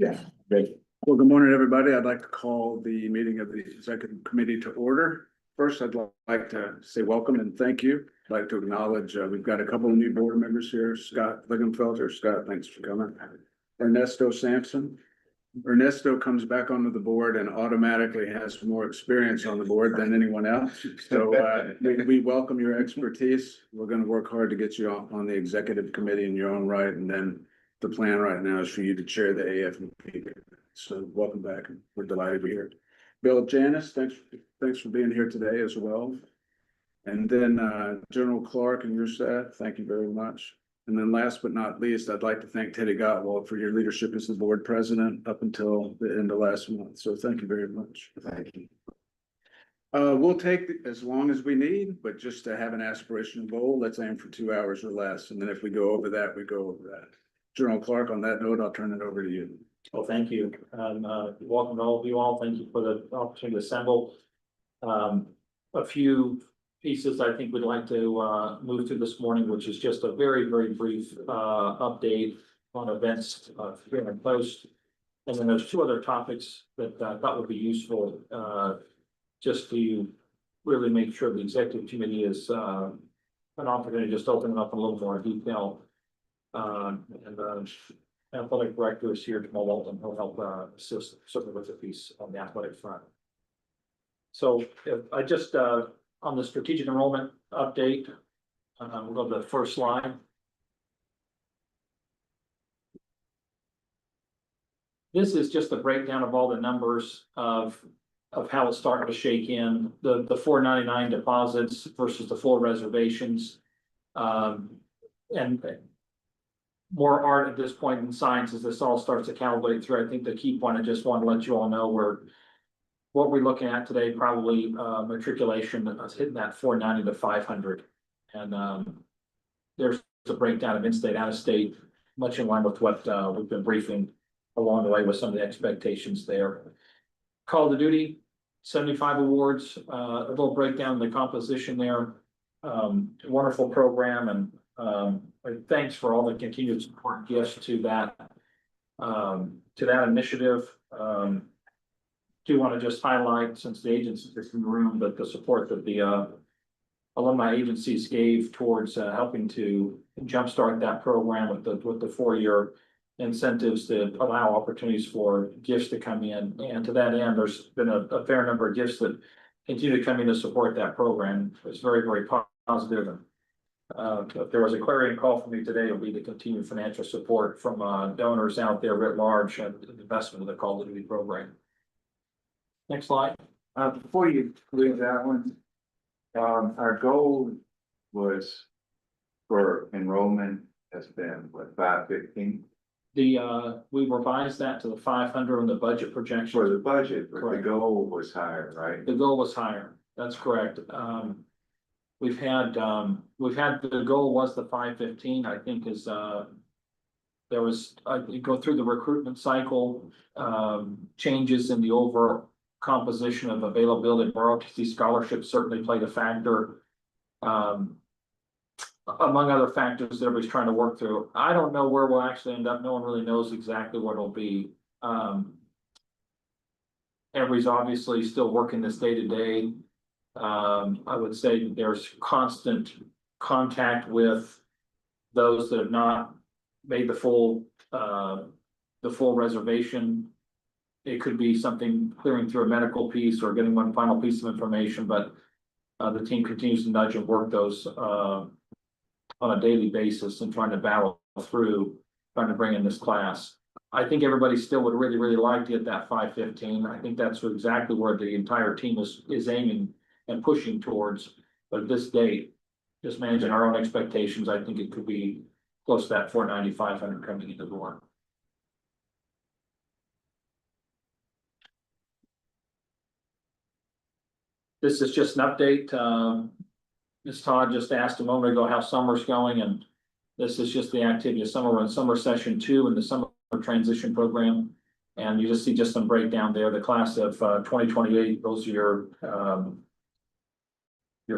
Yeah, great. Well, good morning, everybody. I'd like to call the meeting of the Executive Committee to order. First, I'd like to say welcome and thank you. I'd like to acknowledge we've got a couple of new board members here. Scott Lingenfelter. Scott, thanks for coming. Ernesto Sampson. Ernesto comes back onto the board and automatically has more experience on the board than anyone else. So we welcome your expertise. We're going to work hard to get you on the executive committee in your own right. And then the plan right now is for you to chair the AFP. So welcome back. We're delighted to be here. Bill Janis, thanks for being here today as well. And then General Clark and your staff, thank you very much. And then last but not least, I'd like to thank Teddy Gottwald for your leadership as the board president up until the end of last month. So thank you very much. Thank you. We'll take as long as we need, but just to have an aspirational goal, let's aim for 2 hours or less. And then if we go over that, we go over that. General Clark, on that note, I'll turn it over to you. Well, thank you. Welcome to all of you all. Thank you for the opportunity to assemble. A few pieces I think we'd like to move to this morning, which is just a very, very brief update on events here in post. And then there's two other topics that I thought would be useful just to really make sure the executive committee is an opportunity to just open it up in a little more detail. And athletic director is here tomorrow, Walton. He'll help assist certainly with the piece on the athletic front. So if I just on the strategic enrollment update, we'll go to the first slide. This is just a breakdown of all the numbers of how it's starting to shake in the 499 deposits versus the full reservations, and more art at this point in science as this all starts to calibrate through. I think the key point I just want to let you all know what we're looking at today, probably matriculation is hitting that 490 to 500. And there's a breakdown of in-state, out-of-state, much in line with what we've been briefing along the way with some of the expectations there. Call to Duty, 75 awards, a little breakdown in the composition there. Wonderful program, and thanks for all the continued support and gifts to that initiative. Do want to just highlight, since the agencies are in the room, that the support that the alumni agencies gave towards helping to jumpstart that program with the 4-year incentives to allow opportunities for gifts to come in. And to that end, there's been a fair number of gifts that continue to come in to support that program. It's very, very positive. If there was a clarion call for me today, it would be the continued financial support from donors out there writ large and investment in the Call to Duty program. Next slide. Before you leave that one, our goal was for enrollment has been what, 515? We revised that to the 500 in the budget projection. For the budget, but Correct. the goal was higher, right? The goal was higher. That's correct. We've had the goal was the 515. I think is there was you go through the recruitment cycle, changes in the overall composition of availability of ROTC scholarships certainly played a factor. Among other factors that everybody's trying to work through. I don't know where we'll actually end up. No one really knows exactly what it'll be. Everybody's obviously still working this day to day. I would say that there's constant contact with those that have not made the full reservation. It could be something clearing through a medical piece or getting one final piece of information, but the team continues to nudge and work those on a daily basis and trying to battle through, trying to bring in this class. I think everybody still would really, really like to get that 515. I think that's exactly where the entire team is aiming and pushing towards. But at this date, just managing our own expectations, I think it could be close to that 490, 500 coming into the door. This is just an update. Ms. Todd just asked a moment ago how summer's going, and this is just the activity of summer. We're in summer session 2 in the summer transition program. And you just see just some breakdown there. The class of 2028, those are your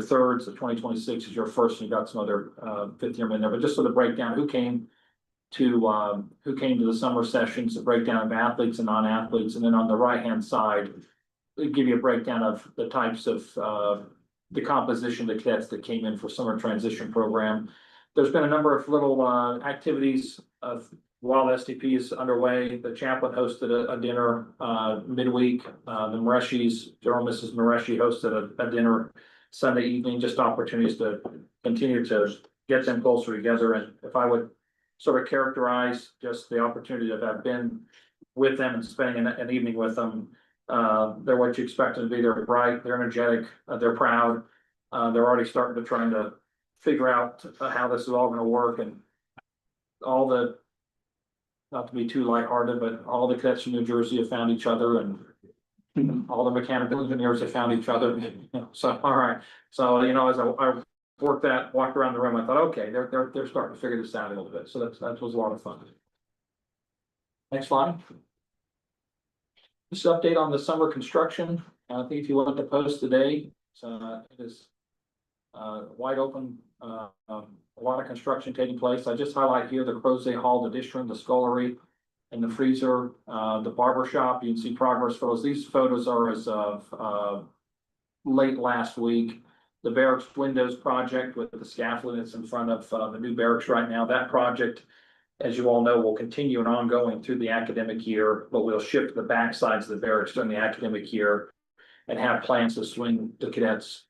thirds. The 2026 is your first, and you got some other 5th year in there. But just so the breakdown, who came who came to the summer sessions, a breakdown of athletes and non-athletes, and then on the right-hand side, they give you a breakdown of the types of, the composition of the cadets that came in for summer transition program. There's been a number of little, activities of while SDP is underway. The chaplain hosted a dinner, midweek. The Mareshis, General Mrs. Mareshi hosted a dinner Sunday evening, just opportunities to continue to get them closer together. And if I would sort of characterize just the opportunity that I've been with them and spending an evening with them, they're what you expect them to be. They're bright, they're energetic, they're proud. They're already starting to trying to figure out how this is all gonna work, and all the, not to be too lighthearted, but all the cadets from New Jersey have found each other, and all the mechanical engineers have found each other. So, all right. So, as I walked around the room, I thought, okay, they're starting to figure this out a little bit. So that was a lot of fun. Next slide. This update on the summer construction. I think if you look at the post today, it is wide open. A lot of construction taking place. I just highlight here the Crozet Hall, the dish room, the scullery, and the freezer, the barber shop. You can see progress photos. These photos are as of late last week. The barracks windows project with the scaffolding that's in front of the new barracks right now. That project, as you all know, will continue and ongoing through the academic year, but we'll shift the back sides of the barracks during the academic year and have plans to swing the cadets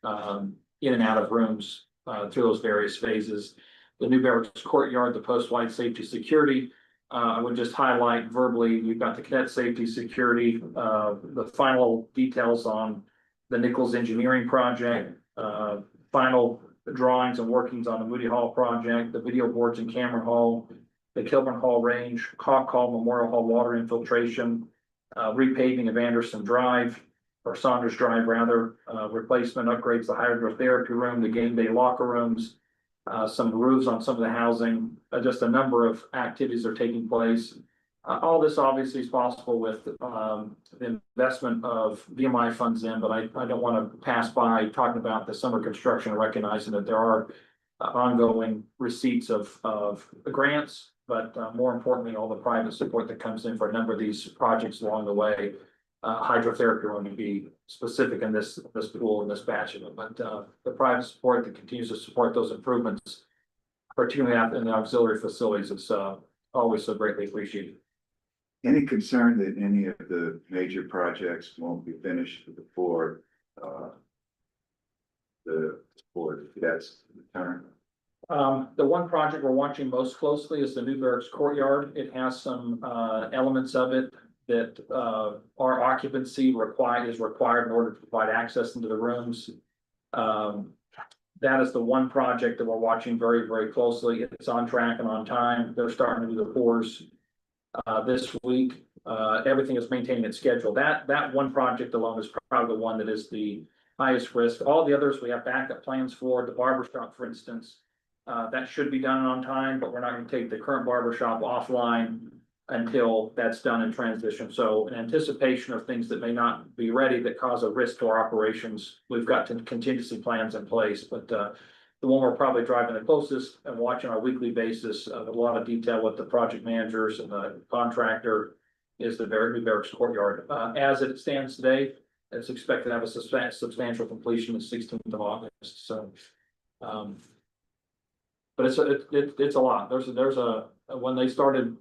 in and out of rooms through those various phases. The new barracks courtyard, the post-wide safety security. I would just highlight verbally, you've got the cadet safety security, the final details on the Nichols engineering project, final drawings and workings on the Moody Hall project, the video boards in Cameron Hall, the Kilburn Hall range, Cock Hall, Memorial Hall water infiltration, repaving of Anderson Drive, or Saunders Drive rather, replacement upgrades, the hydrotherapy room, the game day locker rooms, some roofs on some of the housing, just a number of activities are taking place. All this obviously is possible with the investment of VMI funds in, but I don't want to pass by talking about the summer construction and recognizing that there are ongoing receipts of grants, but more importantly, all the private support that comes in for a number of these projects along the way. Hydrotherapy room to be specific in this pool and this batch of it, but the private support that continues to support those improvements, particularly out in the auxiliary facilities, is always so greatly appreciated. Any concern that any of the major projects won't be finished before the cadets return? The one project we're watching most closely is the new barracks courtyard. It has some elements of it that our occupancy is required in order to provide access into the rooms. That is the one project that we're watching very, very closely. It's on track and on time. They're starting to do the pours this week. Everything is maintaining its schedule. That one project alone is probably the one that is the highest risk. All the others we have backup plans for. The barber shop, for instance, that should be done on time, but we're not going to take the current barber shop offline until that's done in transition. So in anticipation of things that may not be ready that cause a risk to our operations, we've got contingency plans in place. But the one we're probably driving the closest and watching on a weekly basis, a lot of detail with the project managers and the contractor, is the new barracks courtyard. As it stands today, it's expected to have a substantial completion the 16th of August. So, but it's a lot. There's a when they started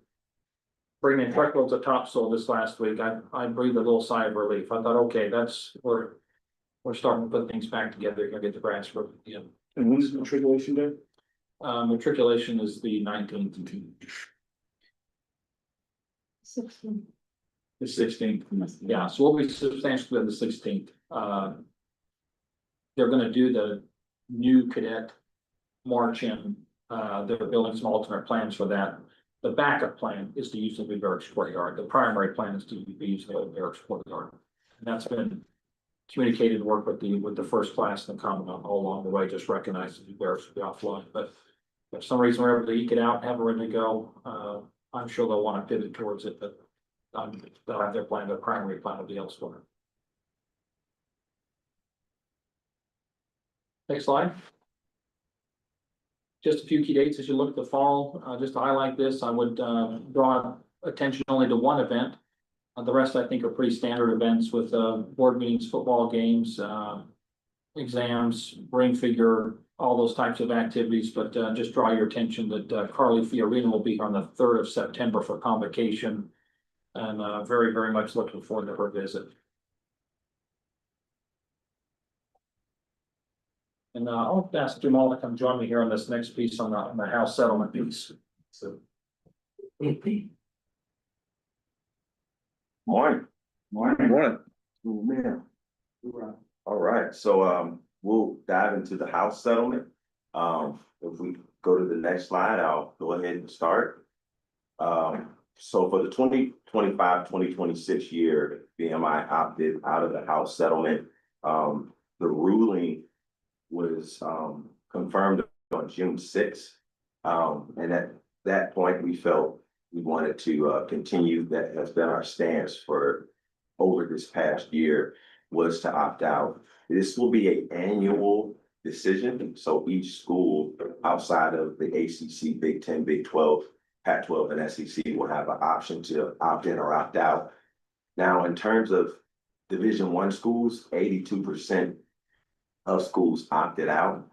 bringing in truckloads of topsoil this last week, I breathed a little sigh of relief. I thought, okay, we're starting to put things back together. You're gonna get the grass for you. And when's the matriculation day? Matriculation is the 19th. 16. The 16th. Yeah, so we'll be substantially on the 16th. They're gonna do the new cadet march in. They're building some alternate plans for that. The backup plan is to use the new barracks courtyard. The primary plan is to use the old barracks courtyard. And that's been communicated and worked with the first class and the commandant all along the way, just recognize the new barracks will be offline. But if for some reason we're able to eke it out and have it ready to go, I'm sure they'll want to pivot towards it, but they'll have their plan, their primary plan will be elsewhere. Next slide. just a few key dates as you look at the fall. Just to highlight this, I would draw attention only to one event. The rest, I think, are pretty standard events with board meetings, football games, exams, brain figure, all those types of activities. But just draw your attention that Carly Fiorina will be here on the 3rd of September for convocation. And very, very much looking forward to her visit. And I'll ask Jamal to come join me here on this next piece on the house settlement piece. So. Morning. Morning. All right, so we'll dive into the house settlement. If we go to the next slide, I'll go ahead and start. So for the 2025-2026 year, VMI opted out of the house settlement. The ruling was confirmed on June 6th. And at that point, we felt we wanted to continue. That has been our stance for over this past year, was to opt out. This will be an annual decision. So each school outside of the ACC, Big 10, Big 12, Pac-12, and SEC will have an option to opt in or opt out. Now, in terms of Division I schools, 82% of schools opted in,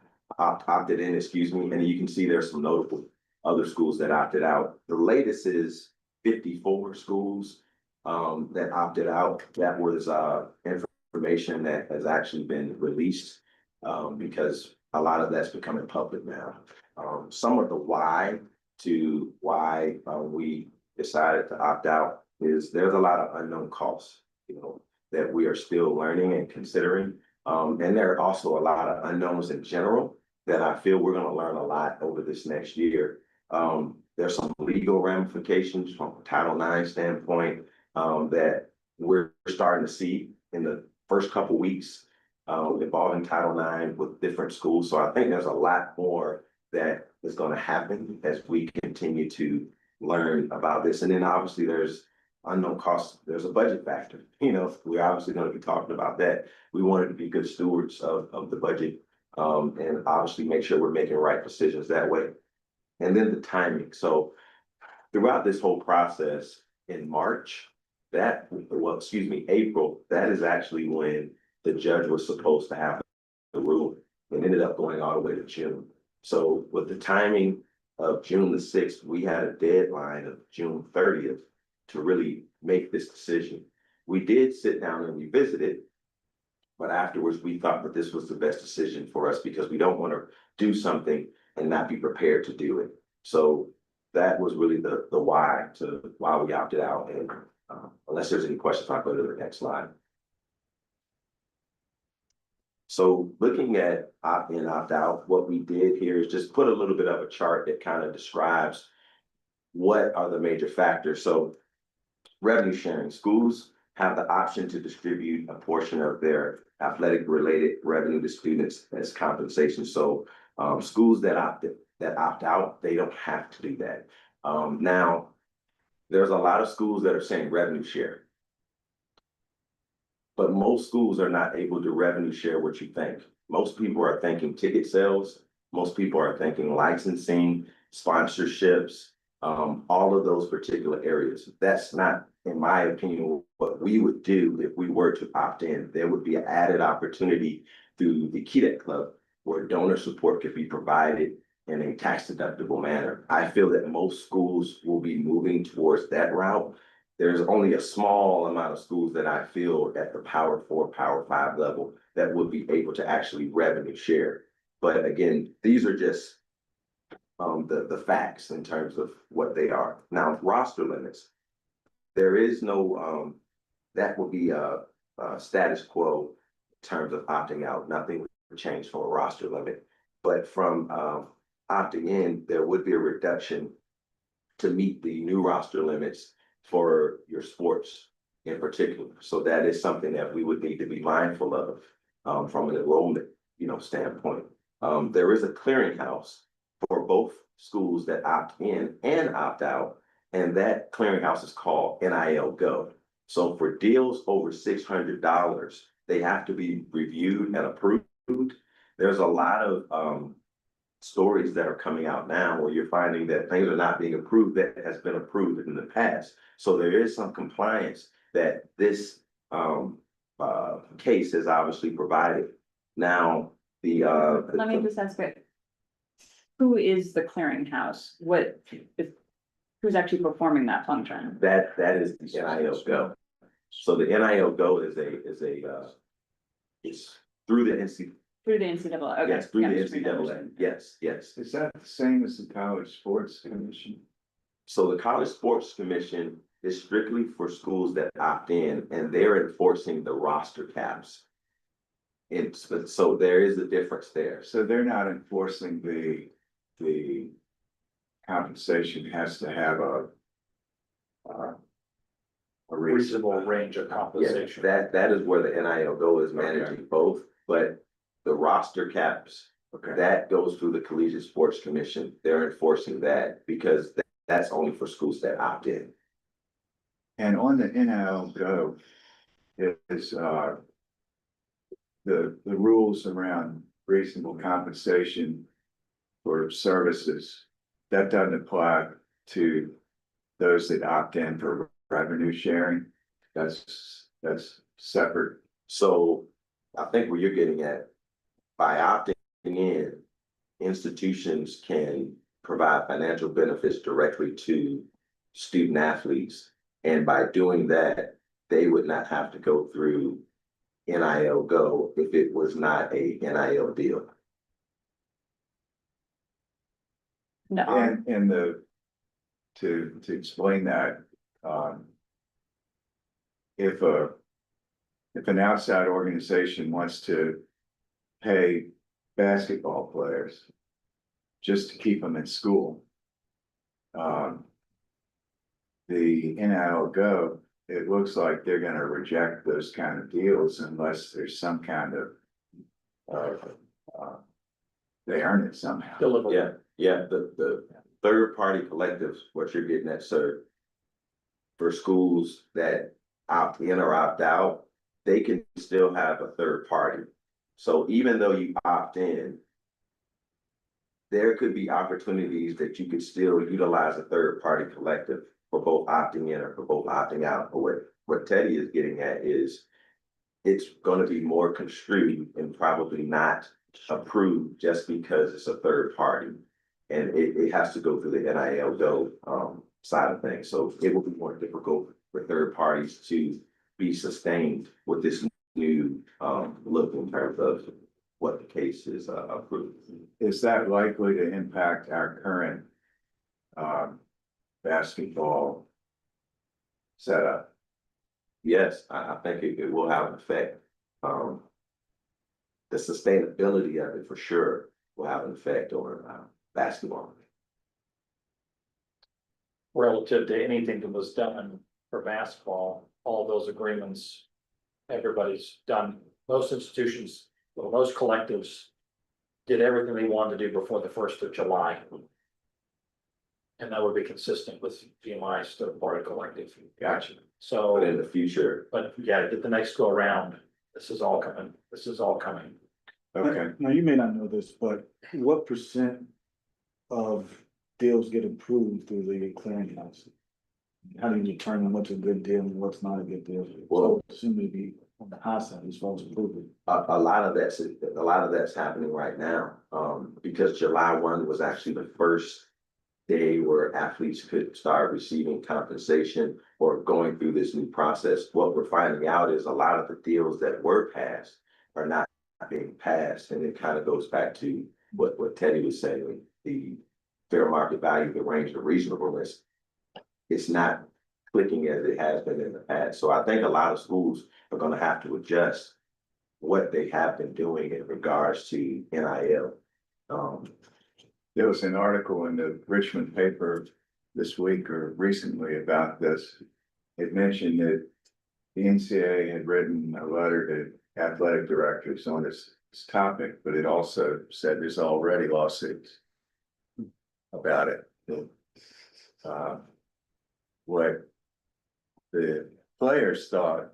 excuse me. And you can see there's some notable other schools that opted out. The latest is 54 schools that opted out. That was information that has actually been released because a lot of that's becoming public now. Some of the why we decided to opt out is there's a lot of unknown costs, that we are still learning and considering. And there are also a lot of unknowns in general that I feel we're going to learn a lot over this next year. There's some legal ramifications from a Title IX standpoint that we're starting to see in the first couple weeks involving Title IX with different schools. So I think there's a lot more that is going to happen as we continue to learn about this. And then obviously there's unknown costs. There's a budget factor. We're obviously going to be talking about that. We wanted to be good stewards of the budget and obviously make sure we're making right decisions that way. And then the timing. So throughout this whole process in April, that is actually when the judge was supposed to have the ruling. It ended up going all the way to June. So with the timing of June the 6th, we had a deadline of June 30th to really make this decision. We did sit down and revisit it, but afterwards we thought that this was the best decision for us because we don't want to do something and not be prepared to do it. So that was really the why we opted out. And unless there's any questions, I'll go to the next slide. So looking at opt in, opt out, what we did here is just put a little bit of a chart that kind of describes what are the major factors. So revenue sharing, schools have the option to distribute a portion of their athletic related revenue to students as compensation. So schools that opt out, they don't have to do that. Now, there's a lot of schools that are saying revenue share, but most schools are not able to revenue share what you think. Most people are thinking ticket sales. Most people are thinking licensing, sponsorships, all of those particular areas. That's not, in my opinion, what we would do if we were to opt in. There would be an added opportunity through the KEDAC Club where donor support could be provided in a tax deductible manner. I feel that most schools will be moving towards that route. There's only a small amount of schools that I feel at the Power 4, Power 5 level that would be able to actually revenue share. But again, these are just the facts in terms of what they are. Now, roster limits. There is no, that will be a status quo in terms of opting out. Nothing would change from a roster limit. But from opting in, there would be a reduction to meet the new roster limits for your sports in particular. So that is something that we would need to be mindful of from an enrollment, standpoint. There is a clearinghouse for both schools that opt in and opt out, and that clearinghouse is called NIL Go. So for deals over $600, they have to be reviewed and approved. There's a lot of stories that are coming out now where you're finding that things are not being approved that has been approved in the past. So there is some compliance that this case has obviously provided. Now, Let me just ask it. Who is the clearinghouse? Who's actually performing that function? that is the NIL Go. So the NIL Go is it's through the NC, Through the NCAA, okay. yes, through the Yeah, just NCAA, yes. Is that the same as the College Sports Commission? So the College Sports Commission is strictly for schools that opt in, and they're enforcing the roster caps. So there is a difference there. So they're not enforcing the compensation has to have a Reasonable range of Yeah, compensation. that is where the NIL Go is managing both, but the roster caps, Okay, that goes through the Collegiate Sports Commission. They're enforcing that because that's only for schools that opt in. and on the NIL Go is the rules around reasonable compensation for services, that doesn't apply to those that opt in for revenue sharing. That's separate. So I think what you're getting at, by opting in, institutions can provide financial benefits directly to student athletes. And by doing that, they would not have to go through NIL Go if it was not a NIL deal. No, And to explain that, if an outside organization wants to pay basketball players just to keep them in school, the NIL Go, it looks like they're gonna reject those kind of deals unless there's some kind of they earn it somehow. Deliverable. Yeah, the third party collectives, what you're getting at, sir. For schools that opt in or opt out, they can still have a third party. So even though you opt in, there could be opportunities that you could still utilize a third party collective for both opting in or for both opting out. But what Teddy is getting at is it's gonna be more construed and probably not approved just because it's a third party. And it has to go through the NIL Go side of things. So it will be more difficult for third parties to be sustained with this new look in terms of what the case is approved. Is that likely to impact our current basketball setup? Yes, I think it will have an effect. The sustainability of it for sure will have an effect on basketball. Relative to anything that was done for basketball, all those agreements, everybody's done, most institutions, well, most collectives did everything they wanted to do before the 1st of July. And that would be consistent with VMI's third party collective. Gotcha. But So, in the future, but yeah, get the next go around, this is all coming. Okay, Now, you may not know this, but what percent of deals get approved through the clearinghouse? How do you determine what's a good deal and what's not a good deal? Well- So it seems to be on the high side as far as approval. a lot of that's happening right now. Because July 1 was actually the first day where athletes could start receiving compensation or going through this new process. What we're finding out is a lot of the deals that were passed are not being passed. And it kind of goes back to what Teddy was saying, the fair market value, the range of reasonableness. It's not clicking as it has been in the past. So I think a lot of schools are gonna have to adjust what they have been doing in regards to NIL. there was an article in the Richmond paper this week or recently about this. It mentioned that the NCAA had written a letter to athletic directors on this topic, but it also said there's already lawsuits about it. What the players thought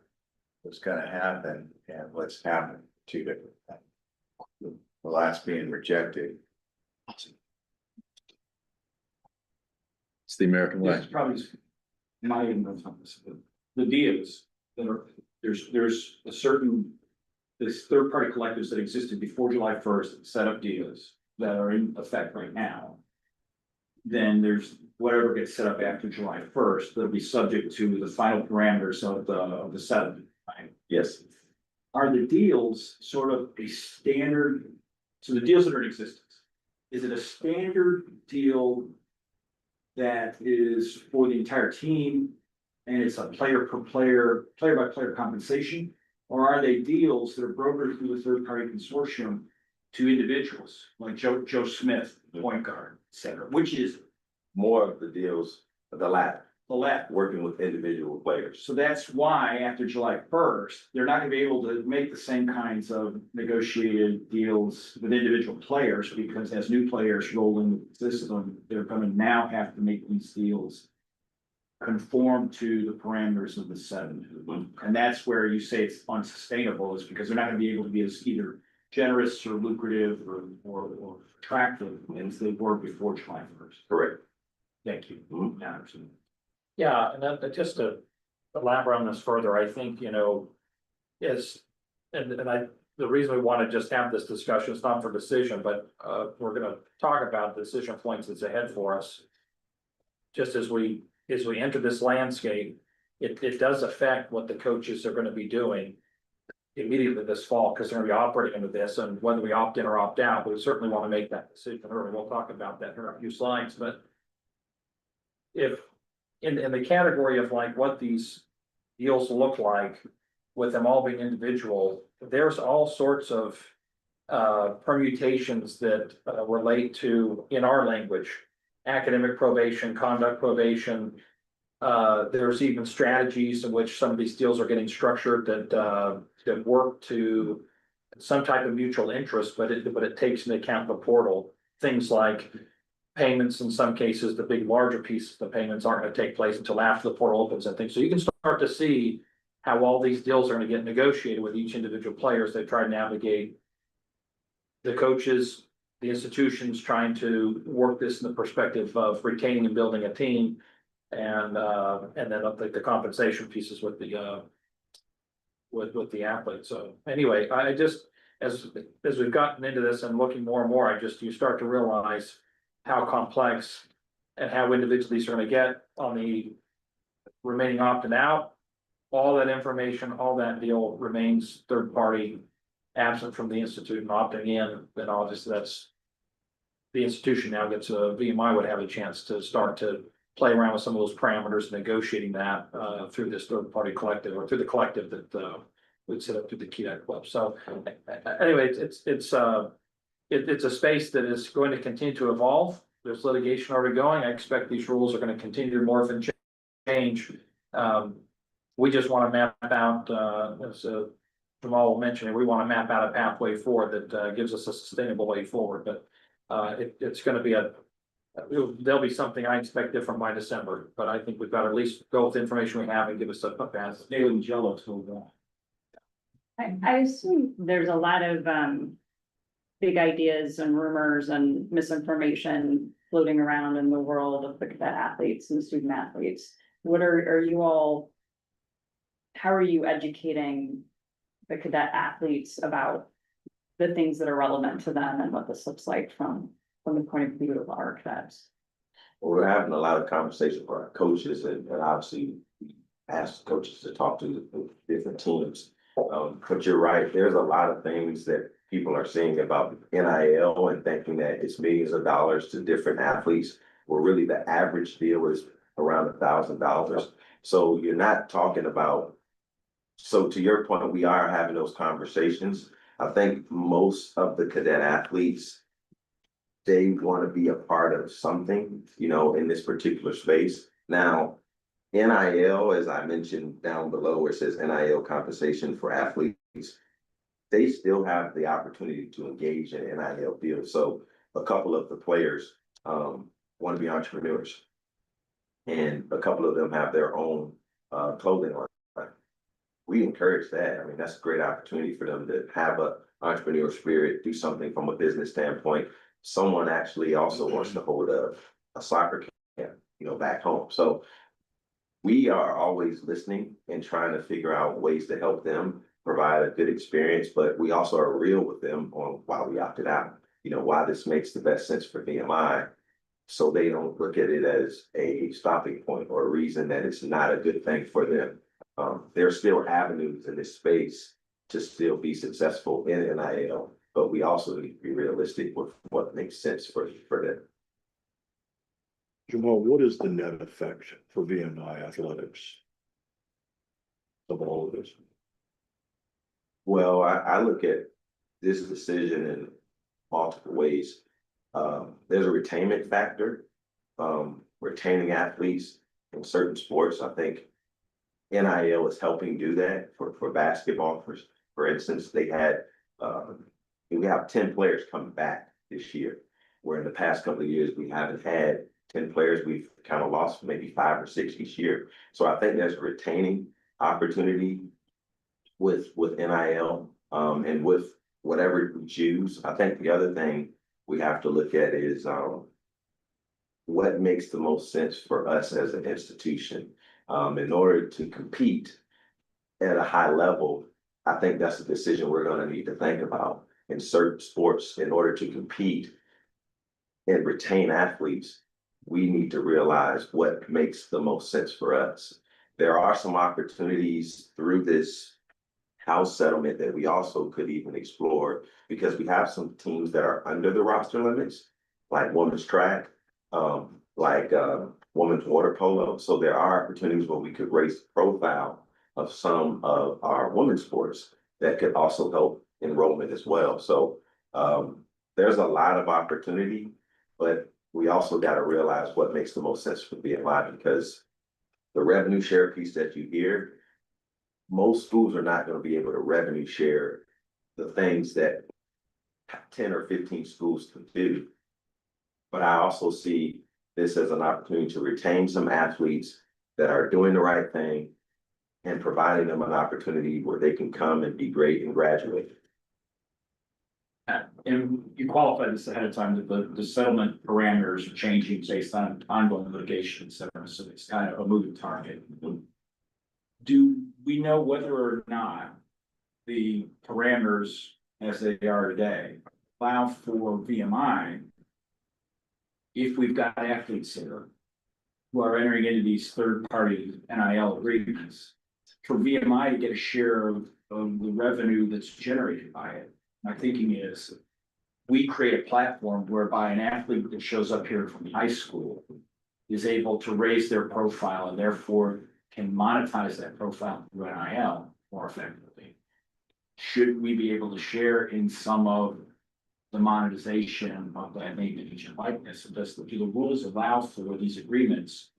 was gonna happen and what's happened, two different things. The last being rejected It's the American way. That's probably my ignorance on this. The deals that are, there's a certain, this third party collectives that existed before July 1st, set up deals that are in effect right now. Then there's whatever gets set up after July 1st, that'll be subject to the final parameters of the settlement, right? Yes, Are the deals sort of a standard, so the deals that are in existence, is it a standard deal that is for the entire team and it's a player per player, player by player compensation? Or are they deals that are brokered through the third party consortium to individuals like Joe Smith, point guard, et cetera, which is more of the deals, the latter, the left? working with individual players. So that's why after July 1st, they're not gonna be able to make the same kinds of negotiated deals with individual players, because as new players roll into the system, they're gonna now have to make these deals conform to the parameters of the seven. And that's where you say it's unsustainable, is because they're not gonna be able to be as either generous or lucrative or attractive as they were before July 1st. Correct. Thank you. Mhm. Now, absolutely. Yeah, and then just to elaborate on this further, I think, is, the reason we want to just have this discussion is not for decision, but we're gonna talk about decision points that's ahead for us. Just as we enter this landscape, it does affect what the coaches are gonna be doing immediately this fall, because they're gonna be operating under this, and whether we opt in or opt out, we certainly want to make that decision early. We'll talk about that in a few slides, but if in the category of like what these deals look like, with them all being individual, there's all sorts of permutations that relate to, in our language, academic probation, conduct probation. There's even strategies in which some of these deals are getting structured that work to some type of mutual interest, but it takes into account the portal. Things like payments, in some cases, the big larger pieces of the payments aren't gonna take place until after the portal opens and things. So you can start to see how all these deals are gonna get negotiated with each individual player as they try to navigate the coaches, the institutions trying to work this in the perspective of retaining and building a team. And then the compensation pieces with the athletes. So anyway, I just, as we've gotten into this and looking more and more, you start to realize how complex and how individual these are gonna get on the remaining opting out. All that information, all that deal remains third party, absent from the institute, and opting in, then obviously that's. The institution now gets VMI would have a chance to start to play around with some of those parameters, negotiating that through this third party collective, or through the collective that would set up through the Key Club. So anyway, it's a space that is going to continue to evolve. There's litigation already going. I expect these rules are going to continue to morph and change. We just want to map out, as Jamal mentioned, we want to map out a pathway forward that gives us a sustainable way forward. But it's going to be there'll be something I expect different by December, but I think we've got to at least go with the information we have and give us a path. Daily Jello till I assume there's a lot of big ideas and rumors and misinformation floating around in the world of the cadet athletes and student athletes. What are you all? How are you educating the cadet athletes about the things that are relevant to them and what this looks like from the point of view of our cadets? We're having a lot of conversation for our coaches, and obviously ask coaches to talk to the different teams. But you're right, there's a lot of things that people are saying about NIL and thinking that it's millions of dollars to different athletes, where really the average deal is around $1,000. So you're not talking about, so to your point, we are having those conversations. I think most of the cadet athletes, they want to be a part of something, in this particular space. Now, NIL, as I mentioned down below, where it says NIL compensation for athletes, they still have the opportunity to engage in NIL deals. So a couple of the players want to be entrepreneurs, and a couple of them have their own clothing line. We encourage that. I mean, that's a great opportunity for them to have an entrepreneurial spirit, do something from a business standpoint, someone actually also wants to hold a soccer camp, back home. So we are always listening and trying to figure out ways to help them provide a good experience, but we also are real with them on why we opted out, why this makes the best sense for VMI. So they don't look at it as a stopping point or a reason that it's not a good thing for them. There are still avenues in this space to still be successful in NIL, but we also need to be realistic with what makes sense for them. Jamal, what is the net effect for VMI athletics of all of this? Well, I look at this decision in multiple ways. There's a retainment factor, retaining athletes in certain sports. I think NIL is helping do that for basketball. For instance, we have 10 players coming back this year, where in the past couple of years, we haven't had 10 players. We've kind of lost maybe 5 or 6 each year. So I think there's a retaining opportunity with NIL, and with whatever we choose. I think the other thing we have to look at is what makes the most sense for us as an institution. In order to compete at a high level, I think that's a decision we're going to need to think about. In certain sports, in order to compete and retain athletes, we need to realize what makes the most sense for us. There are some opportunities through this house settlement that we also could even explore, because we have some teams that are under the roster limits, like women's track, women's water polo. So there are opportunities where we could raise the profile of some of our women's sports that could also help enrollment as well. So there's a lot of opportunity, but we also got to realize what makes the most sense for VMI, because the revenue share piece that you hear, most schools are not going to be able to revenue share the things that 10 or 15 schools can do. But I also see this as an opportunity to retain some athletes that are doing the right thing and providing them an opportunity where they can come and be great and graduate. And you qualified this ahead of time that the settlement parameters are changing based on ongoing litigation, et cetera. So it's kind of a moving target. Do we know whether or not the parameters as they are today allow for VMI, if we've got athletes here who are entering into these third-party NIL agreements, for VMI to get a share of the revenue that's generated by it? My thinking is, we create a platform whereby an athlete that shows up here from high school is able to raise their profile and therefore can monetize that profile through NIL more effectively. Should we be able to share in some of the monetization of that name, image, and likeness? Do the rules allow for these agreements?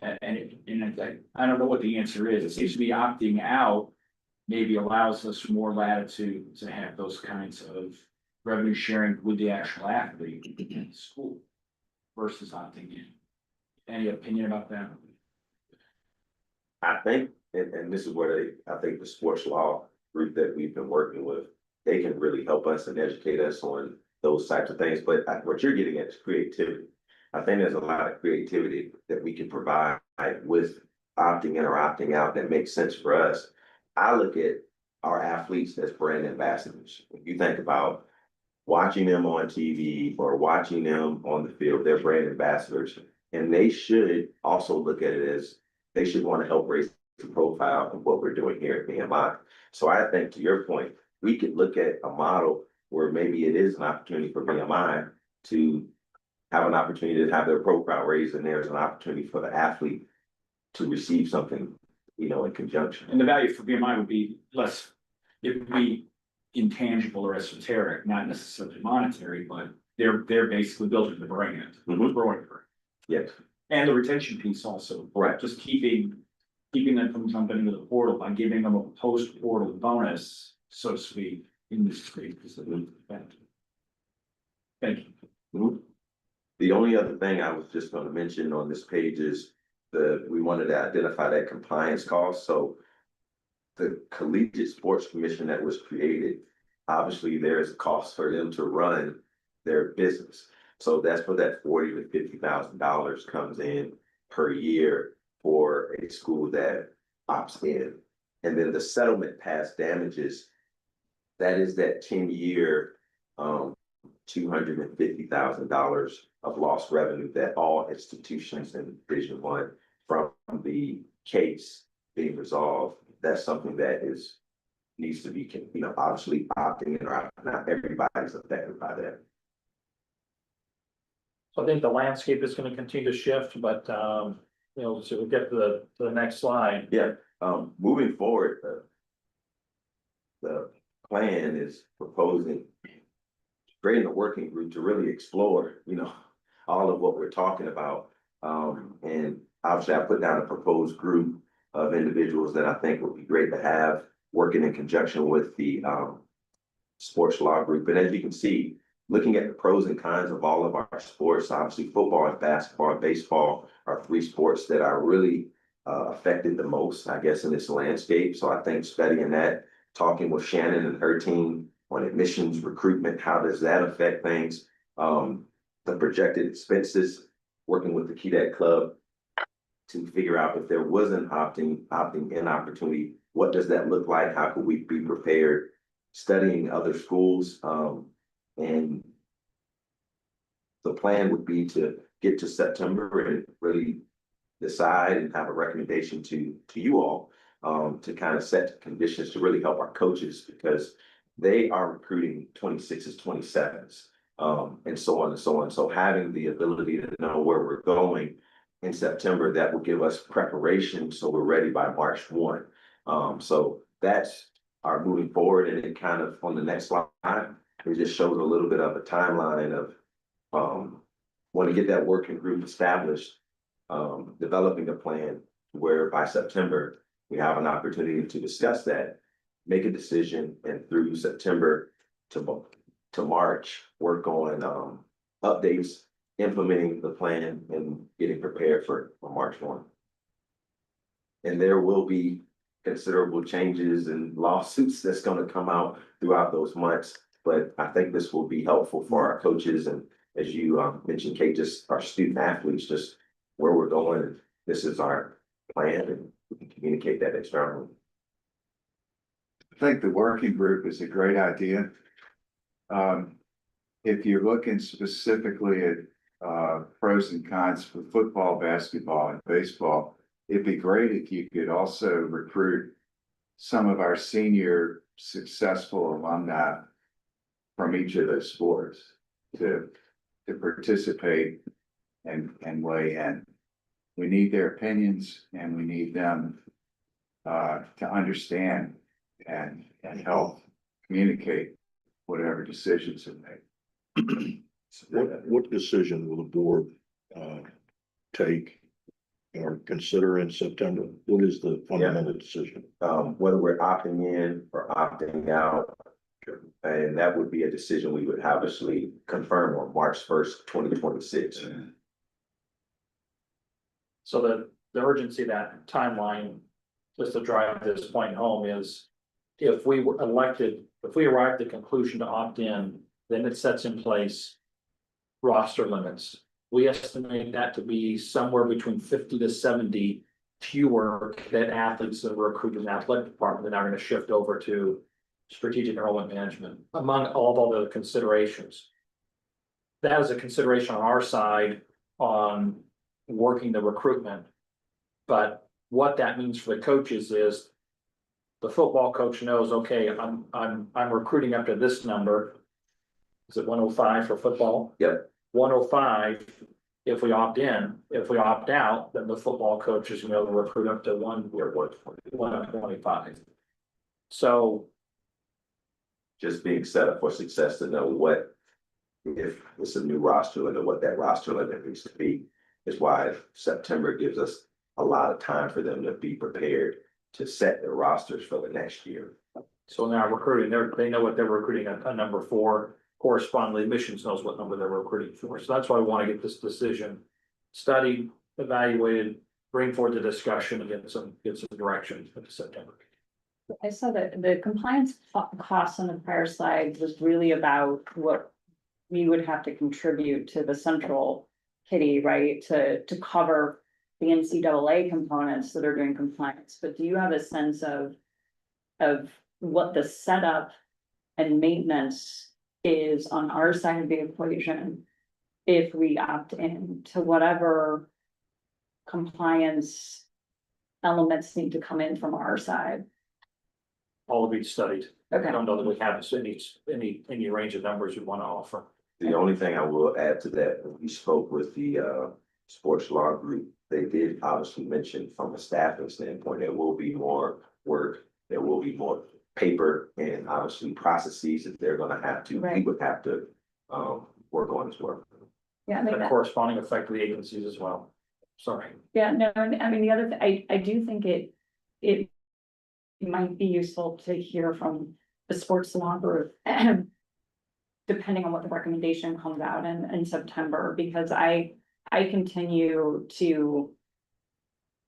I don't know what the answer is. It seems to be opting out maybe allows us more latitude to have those kinds of revenue sharing with the actual athlete in the school versus opting in. Any opinion about that? I think, and this is where I think the sports law group that we've been working with, they can really help us and educate us on those types of things. But what you're getting at is creativity. I think there's a lot of creativity that we can provide with opting in or opting out that makes sense for us. I look at our athletes as brand ambassadors. If you think about watching them on TV or watching them on the field, they're brand ambassadors. And they should also look at it as they should want to help raise the profile of what we're doing here at VMI. So I think, to your point, we could look at a model where maybe it is an opportunity for VMI to have an opportunity to have their profile raised, and there's an opportunity for the athlete to receive something, in conjunction. And the value for VMI would be less, it would be intangible or esoteric, not necessarily monetary, but they're basically building the brand, growing brand. Yes. And the retention piece also. Right. Just keeping them from jumping into the portal by giving them a post-portal bonus, so to speak, in this space. Thank you. Mhm. The only other thing I was just going to mention on this page is we wanted to identify that compliance cost. So the Collegiate Sports Commission that was created, obviously there is a cost for them to run their business. So that's where that $40,000 to $50,000 comes in per year for a school that opts in. And then the settlement past damages, that is that 10-year, $250,000 of lost revenue that all institutions in Division I from the case being resolved. That's something that needs to be, obviously opting in, or not everybody's affected by that. So I think the landscape is gonna continue to shift, but, so we'll get to the next slide. Yeah, moving forward, the plan is proposing creating a working group to really explore, all of what we're talking about. And obviously I put down a proposed group of individuals that I think would be great to have working in conjunction with the sports law group. And as you can see, looking at the pros and cons of all of our sports, obviously football and basketball and baseball are three sports that are really affected the most, I guess, in this landscape. So I think studying that, talking with Shannon and her team on admissions, recruitment, how does that affect things? The projected expenses, working with the KDAC club to figure out if there was an opting in opportunity, what does that look like? How could we be prepared? Studying other schools, and the plan would be to get to September and really decide and have a recommendation to you all, to kind of set conditions to really help our coaches, because they are recruiting 26s, 27s, and so on and so on. So having the ability to know where we're going in September, that will give us preparation so we're ready by March 1. So that's our moving forward. And it kind of, on the next slide, it just shows a little bit of a timeline of want to get that working group established, developing a plan where by September we have an opportunity to discuss that, make a decision, and through September to March, work on updates, implementing the plan, and getting prepared for March 1. And there will be considerable changes and lawsuits that's going to come out throughout those months. But I think this will be helpful for our coaches, and as you mentioned, Kate, just our student athletes, just where we're going. This is our plan, and we can communicate that externally. I think the working group is a great idea. If you're looking specifically at pros and cons for football, basketball, and baseball, it'd be great if you could also recruit some of our senior successful alumni from each of those sports to participate and weigh in. We need their opinions, and we need them to understand and help communicate whatever decisions are made. What decision will the board take or consider in September? What is the fundamental decision? Whether we're opting in or opting out, and that would be a decision we would obviously confirm on March 1st, 2026. So the urgency of that timeline, just to drive this point home, is if we were elected, if we arrived at the conclusion to opt in, then it sets in place roster limits. We estimate that to be somewhere between 50 to 70 fewer cadet athletes that were recruited in the athletic department that are going to shift over to strategic enrollment management, among all the considerations. That is a consideration on our side on working the recruitment. But what that means for the coaches is the football coach knows, okay, I'm recruiting up to this number. Is it 105 for football? Yep. 105 if we opt in. If we opt out, then the football coach is going to recruit up to 125. So Just being set up for success to know what, if it's a new roster limit, what that roster limit needs to be, is why September gives us a lot of time for them to be prepared to set their rosters for the next year. So now recruiting, they know what they're recruiting a number for. Correspondingly, admissions knows what number they're recruiting for. So that's why we want to get this decision studied, evaluated, bring forward the discussion, and get some direction for September. I saw that the compliance costs on the prior slide was really about what we would have to contribute to the central kitty, right, to cover the NCAA components that are doing compliance, but do you have a sense of what the setup and maintenance is on our side of the equation if we opt in to whatever compliance elements need to come in from our side? All of each studied. I Okay, don't know that we have any range of numbers we want to offer. The only thing I will add to that, when we spoke with the sports law group, they did obviously mention from a staffing standpoint, there will be more work, there will be more paper and obviously processes that they're gonna have to, we Right. would have to work on as well. yeah, I think The that, corresponding effect to the agencies as well. Sorry. yeah, no, I mean, the other, I do think it might be useful to hear from the sports law group, depending on what the recommendation comes out in September, because I continue to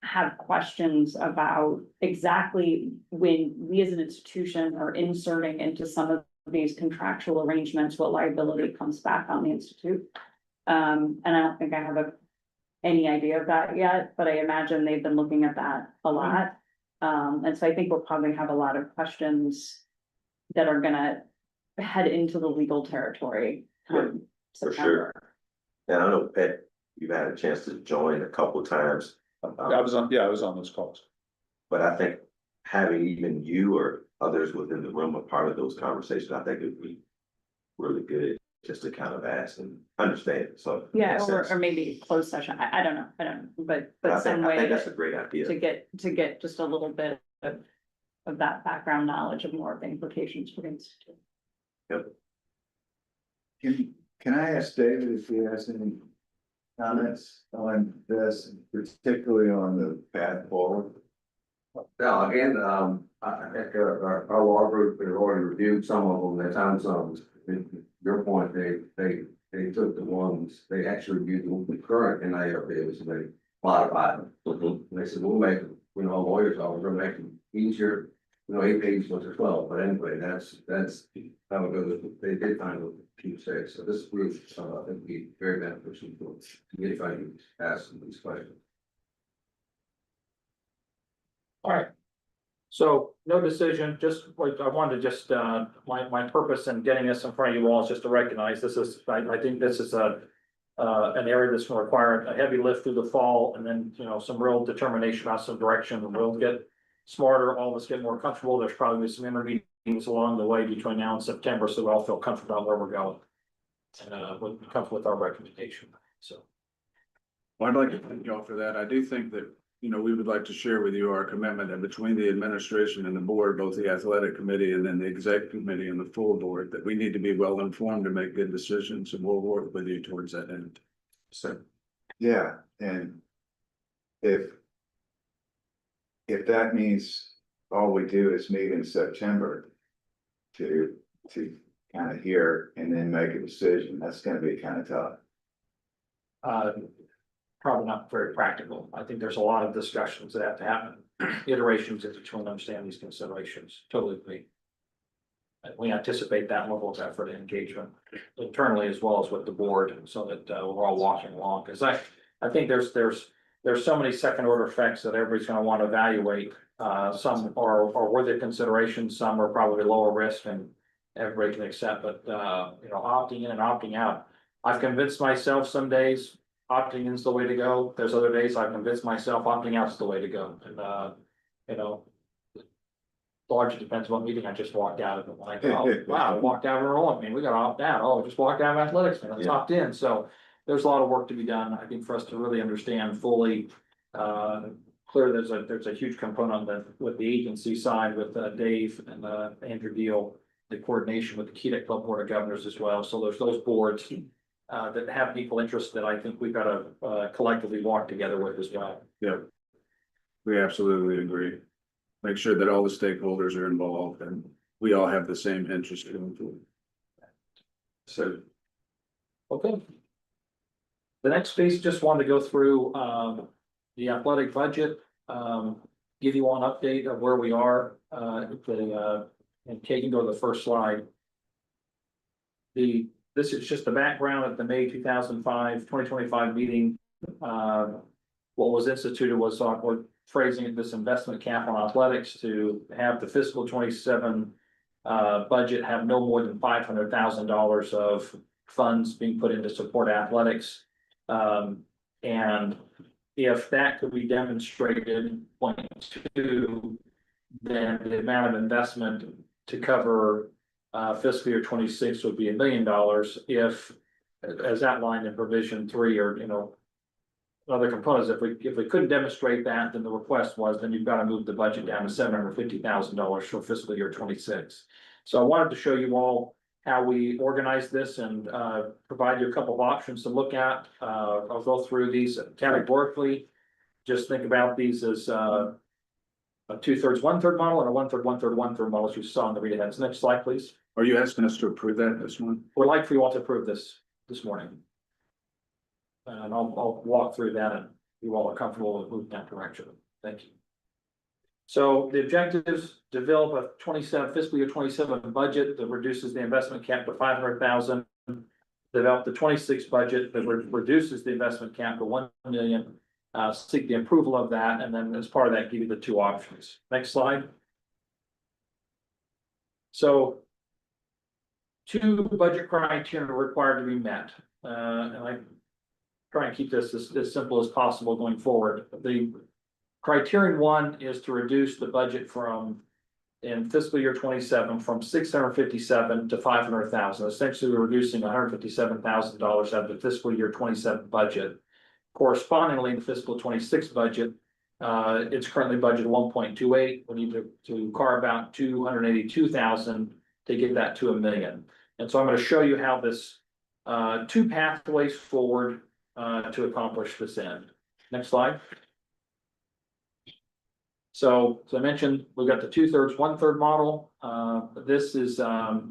have questions about exactly when we as an institution are inserting into some of these contractual arrangements, what liability comes back on the institute. And I don't think I have any idea of that yet, but I imagine they've been looking at that a lot. And so I think we'll probably have a lot of questions that are gonna head into the legal territory. For September. sure. And I know, Pat, you've had a chance to join a couple of times. I was on those calls. But I think having even you or others within the room a part of those conversations, I think it would be really good just to kind of ask and understand, so. Yeah, makes sense. or maybe closed session, I don't know, I but some think way that's a to great idea. get just a little bit of that background knowledge of more of the implications for the institute. Can I ask David if he has any comments on this, particularly on the path forward? Now, again, I think our law group has already reviewed some of them, at times, your point, they took the ones, they actually reviewed the current NIRBs and they modified them. Mhm. And they said, we'll make them, lawyers are, we're gonna make them easier, 8 pages was 12, but anyway, that's how it goes. They did find a few mistakes, so this group, I think would be very beneficial to anybody who's asking these questions. All right. So no decision, just like I wanted to just, my purpose in getting this in front of you all is just to recognize this is, I think this is an area that's gonna require a heavy lift through the fall and then, some real determination on some direction, and we'll get smarter, all of us get more comfortable. There's probably some intermeetings along the way between now and September, so we all feel comfortable about where we're going. And we're comfortable with our recommendation, so. Well, I'd like to thank you all for that. I do think that, we would like to share with you our commitment that between the administration and the board, both the athletic committee and then the executive committee and the full board, that we need to be well informed to make good decisions, and we'll work with you towards that end. So. Yeah, and if that means all we do is meet in September to kind of hear and then make a decision, that's gonna be kind of tough. Probably not very practical. I think there's a lot of discussions that have to happen, iterations into trying to understand these considerations. Totally agree. And we anticipate that level of effort and engagement internally as well as with the board, so that we're all walking along. Because I think there's so many second order effects that everybody's going to want to evaluate. Some are worthy of consideration, some are probably lower risk and everybody can accept. But opting in and opting out, I've convinced myself some days opting in is the way to go. There's other days I've convinced myself opting out is the way to go. And largely depends what meeting I just walked out of. Like, oh, wow, I walked out of enrollment, man, we gotta opt out. Oh, I just walked out of athletics, man, let's opt in. So there's a lot of work to be done, I think, for us to really understand fully. Clear there's a huge component that with the agency side with Dave and Andrew Deal, the coordination with the Keetic Club Board of Governors as well. So there's those boards that have equal interest that I think we've got to collectively walk together with as well. Yeah. We absolutely agree. Make sure that all the stakeholders are involved and we all have the same interest in it. So. Okay. The next piece, just wanted to go through the athletic budget, give you all an update of where we are, and Kate can go to the first slide. The this is just the background at the May 2025 meeting. What was instituted was, we're phrasing it, this investment cap on athletics to have the fiscal 27 budget have no more than $500,000 of funds being put in to support athletics. And if that could be demonstrated, point two, then the amount of investment to cover fiscal year 26 would be $1 million. If, as outlined in provision 3, or, you know, other components, if we couldn't demonstrate that, then the request was, then you've got to move the budget down to $750,000 for fiscal year 26. So I wanted to show you all how we organize this and provide you a couple of options to look at. I'll go through these categorically. Just think about these as a 2/3, 1/3 model and a 1/3, 1/3, 1/3 model, as you saw in the read aheads. Next slide, please. Are you asking us to approve that this one? We'd like for you all to approve this morning. And I'll walk through that, and you all are comfortable with moving that direction. Thank you. So the objectives: develop a fiscal year 27 budget that reduces the investment cap to $500,000. Develop the 26 budget that reduces the investment cap to $1 million. Seek the approval of that, and then as part of that, give you the two options. Next slide. So, two budget criteria are required to be met, and I try and keep this as simple as possible going forward. The criterion 1 is to reduce the budget in fiscal year 27 from $657,000 to $500,000. Essentially, we're reducing $157,000 out of the fiscal year 27 budget. Correspondingly, in the fiscal 26 budget, it's currently budgeted 1.28. We need to carve out $282,000 to get that to $1 million. And so I'm going to show you how this two pathways forward to accomplish this end. Next slide. So as I mentioned, we've got the 2/3, 1/3 model. This is a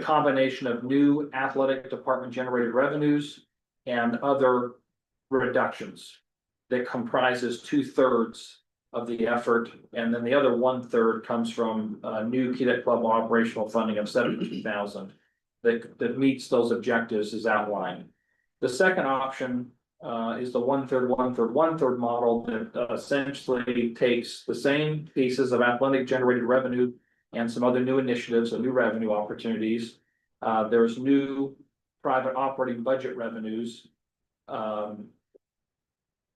combination of new athletic department generated revenues and other reductions that comprises 2/3 of the effort, and then the other 1/3 comes from new cadet club operational funding of $72,000 that meets those objectives as outlined. The second option is the 1/3, 1/3, 1/3 model that essentially takes the same pieces of athletic generated revenue and some other new initiatives and new revenue opportunities. There's new private operating budget revenues,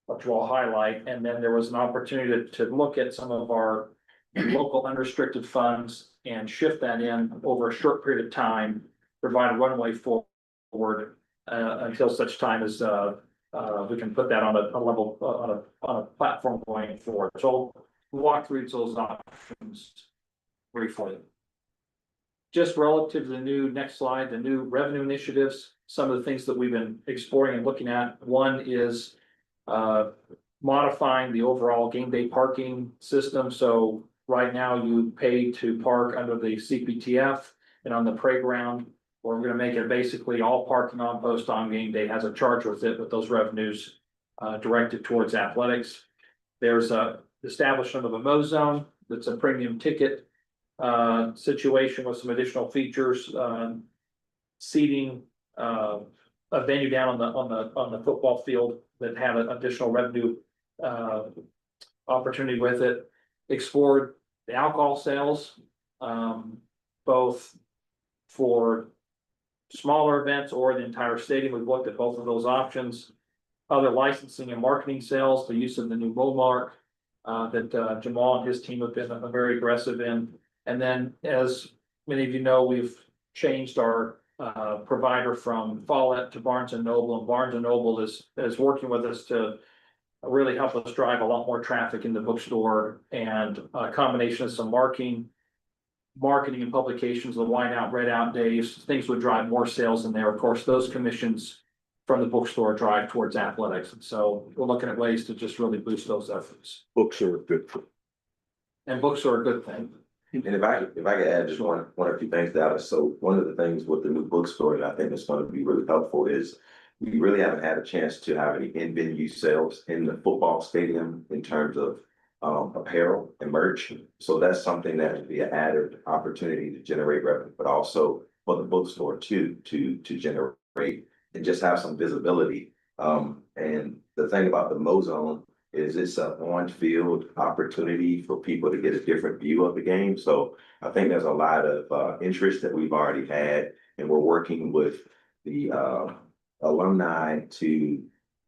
which we'll highlight, and then there was an opportunity to look at some of our local unrestricted funds and shift that in over a short period of time, provide a runway forward until such time as we can put that on a level on a platform going forward. So we'll walk through those options briefly. Just relative to the new, next slide, the new revenue initiatives, some of the things that we've been exploring and looking at. One is modifying the overall game day parking system. So right now you pay to park under the CPTF and on the playground. We're going to make it basically all parking on post on game day has a charge with it, with those revenues directed towards athletics. There's a establishment of a Mo Zone that's a premium ticket situation with some additional features, seating, a venue down on the football field that had an additional revenue opportunity with it. Explored the alcohol sales, both for smaller events or the entire stadium. We've looked at both of those options. Other licensing and marketing sales, the use of the new MoMark that Jamal and his team have been very aggressive in. And then, as many of you know, we've changed our provider from Follett to Barnes and Noble, and Barnes and Noble is working with us to really help us drive a lot more traffic in the bookstore, and a combination of some marketing and publications, the wine out, red out days, things would drive more sales in there. Of course, those commissions from the bookstore drive towards athletics. And so we're looking at ways to just really boost those efforts. Books are a good thing. And books are a good thing. And if I could add just one or two things to that. So one of the things with the new bookstore that I think is going to be really helpful is we really haven't had a chance to have any in-venue sales in the football stadium in terms of apparel and merch. So that's something that would be an added opportunity to generate revenue, but also for the bookstore to generate and just have some visibility. And the thing about the Mozone is it's an on-field opportunity for people to get a different view of the game. So I think there's a lot of interest that we've already had, and we're working with the alumni to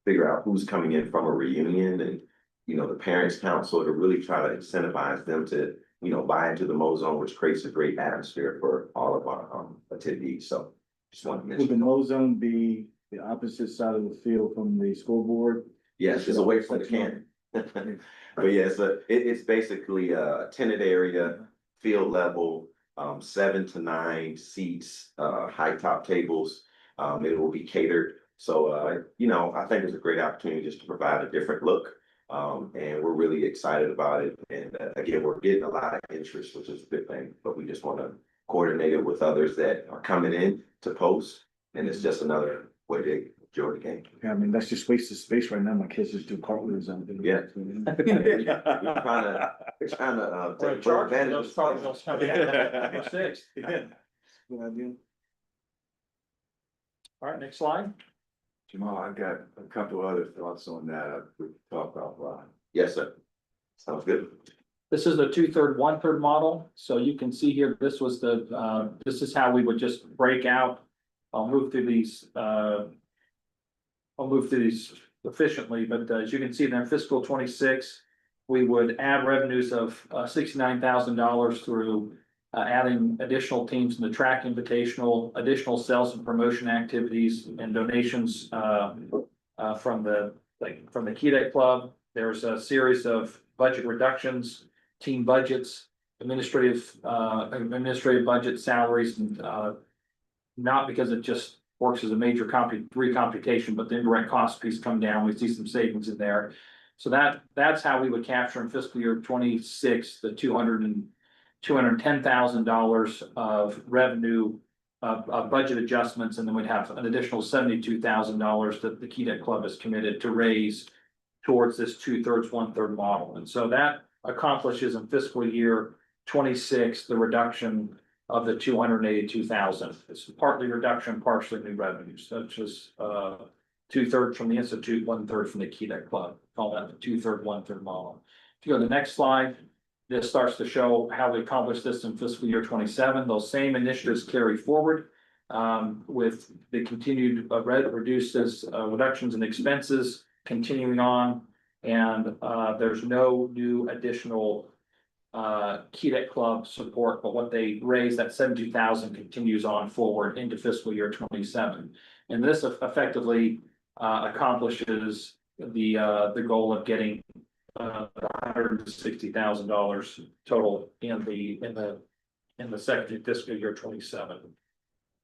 figure out who's coming in from a reunion and, you know, the parents council to really try to incentivize them to, you know, buy into the Mozone, which creates a great atmosphere for all of our attendees. So just want to Would the mention. Mozone be the opposite side of the field from the school board? Yes, it's away from the cannon. But yeah, so it's basically a tenant area, field level, 7 to 9 seats, high top tables. It will be catered. So, you know, I think it's a great opportunity just to provide a different look. And we're really excited about it. And again, we're getting a lot of interest, which is a good thing, but we just want to coordinate it with others that are coming in to post. And it's just another way to enjoy the game. Yeah, I mean, that's just wasted space right now. My kids just do cartwheels on it. Yeah. We're trying to We're take charging advantage those of cartwheels coming in. Number 6. Yeah. Good idea. All right, next slide. Jamal, I've got a couple other thoughts on that we talked about. Yes, sir. Sounds good. This is the 2/3, 1/3 model. So you can see here, this was the, this is how we would just break out. I'll move through these efficiently, but as you can see there in fiscal 26, we would add revenues of $69,000 through adding additional teams in the track invitational, additional sales and promotion activities and donations from the Key Club. There's a series of budget reductions, team budgets, administrative budget salaries, and not because it just works as a major recomputation, but the indirect cost piece come down. We see some savings in there. So that's how we would capture in fiscal year 26, the $210,000 of revenue of budget adjustments, and then we'd have an additional $72,000 that the Key Club is committed to raise towards this 2/3, 1/3 model. And so that accomplishes in fiscal year 26 the reduction of the 282,000. It's partly reduction, partially new revenues, such as 2/3 from the Institute, 1/3 from the Key Club. Call that the 2/3, 1/3 model. If you go to the next slide, this starts to show how we accomplished this in fiscal year 27. Those same initiatives carry forward with the continued reductions in expenses continuing on. And there's no new additional Key Club support, but what they raised, that 72,000 continues on forward into fiscal year 27. And this effectively accomplishes the goal of getting $160,000 total in the second fiscal year 27.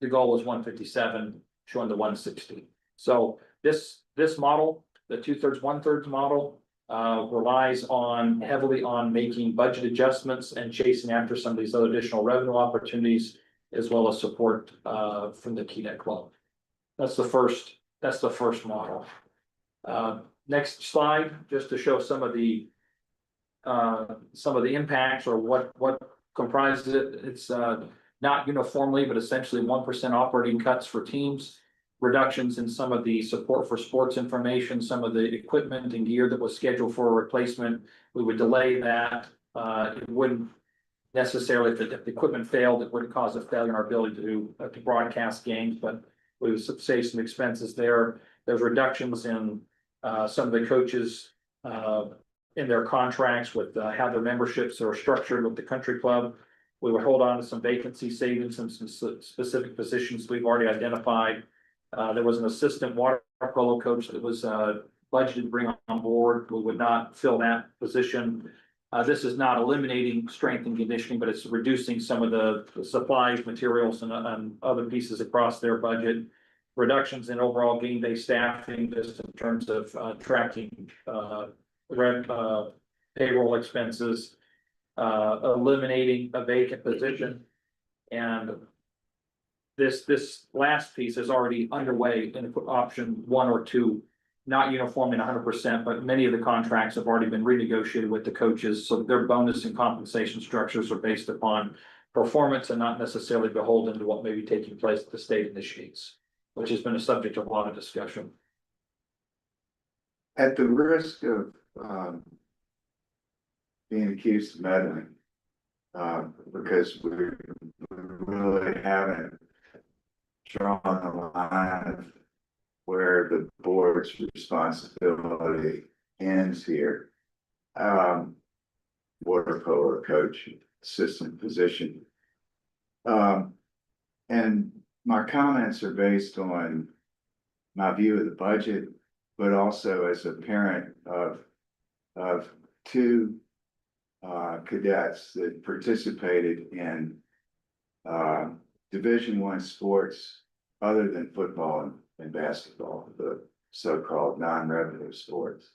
The goal is 157, showing the 160. So this model, the 2/3, 1/3 model, relies heavily on making budget adjustments and chasing after some of these other additional revenue opportunities, as well as support from the Key Club. That's the first model. Next slide, just to show some of the impacts or what comprises it. It's not uniformly, but essentially 1% operating cuts for teams, reductions in some of the support for sports information, some of the equipment and gear that was scheduled for a replacement. We would delay that. It wouldn't necessarily, if the equipment failed, it wouldn't cause a failure in our ability to broadcast games, but we would save some expenses there. There's reductions in some of the coaches in their contracts with how their memberships are structured with the country club. We would hold on to some vacancy savings and some specific positions we've already identified. There was an assistant water polo coach that was budgeted to bring on board. We would not fill that position. This is not eliminating strength and conditioning, but it's reducing some of the supplies, materials, and other pieces across their budget. Reductions in overall game day staffing, just in terms of tracking payroll expenses, eliminating a vacant position. And this last piece is already underway in option 1 or 2, not uniform in 100%, but many of the contracts have already been renegotiated with the coaches. So their bonus and compensation structures are based upon performance and not necessarily beholden to what may be taking place at the state initiates, which has been a subject of a lot of discussion. At the risk of, being accused of meddling, because we really haven't drawn a line of where the board's responsibility ends here. Water polo coach, assistant position. And my comments are based on my view of the budget, but also as a parent of two cadets that participated in Division I sports other than football and basketball, the so-called non-revenue sports.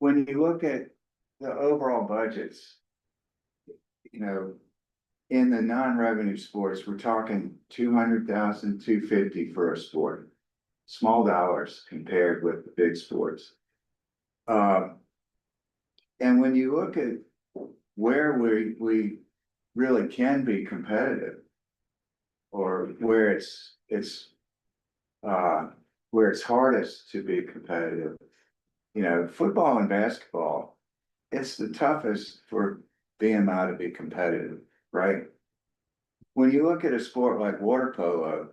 When you look at the overall budgets, you know, in the non-revenue sports, we're talking 200,000, 250 for a sport. Small dollars compared with the big sports. And when you look at where we really can be competitive, or where it's hardest to be competitive, you know, football and basketball, it's the toughest for VMI to be competitive, right? When you look at a sport like water polo,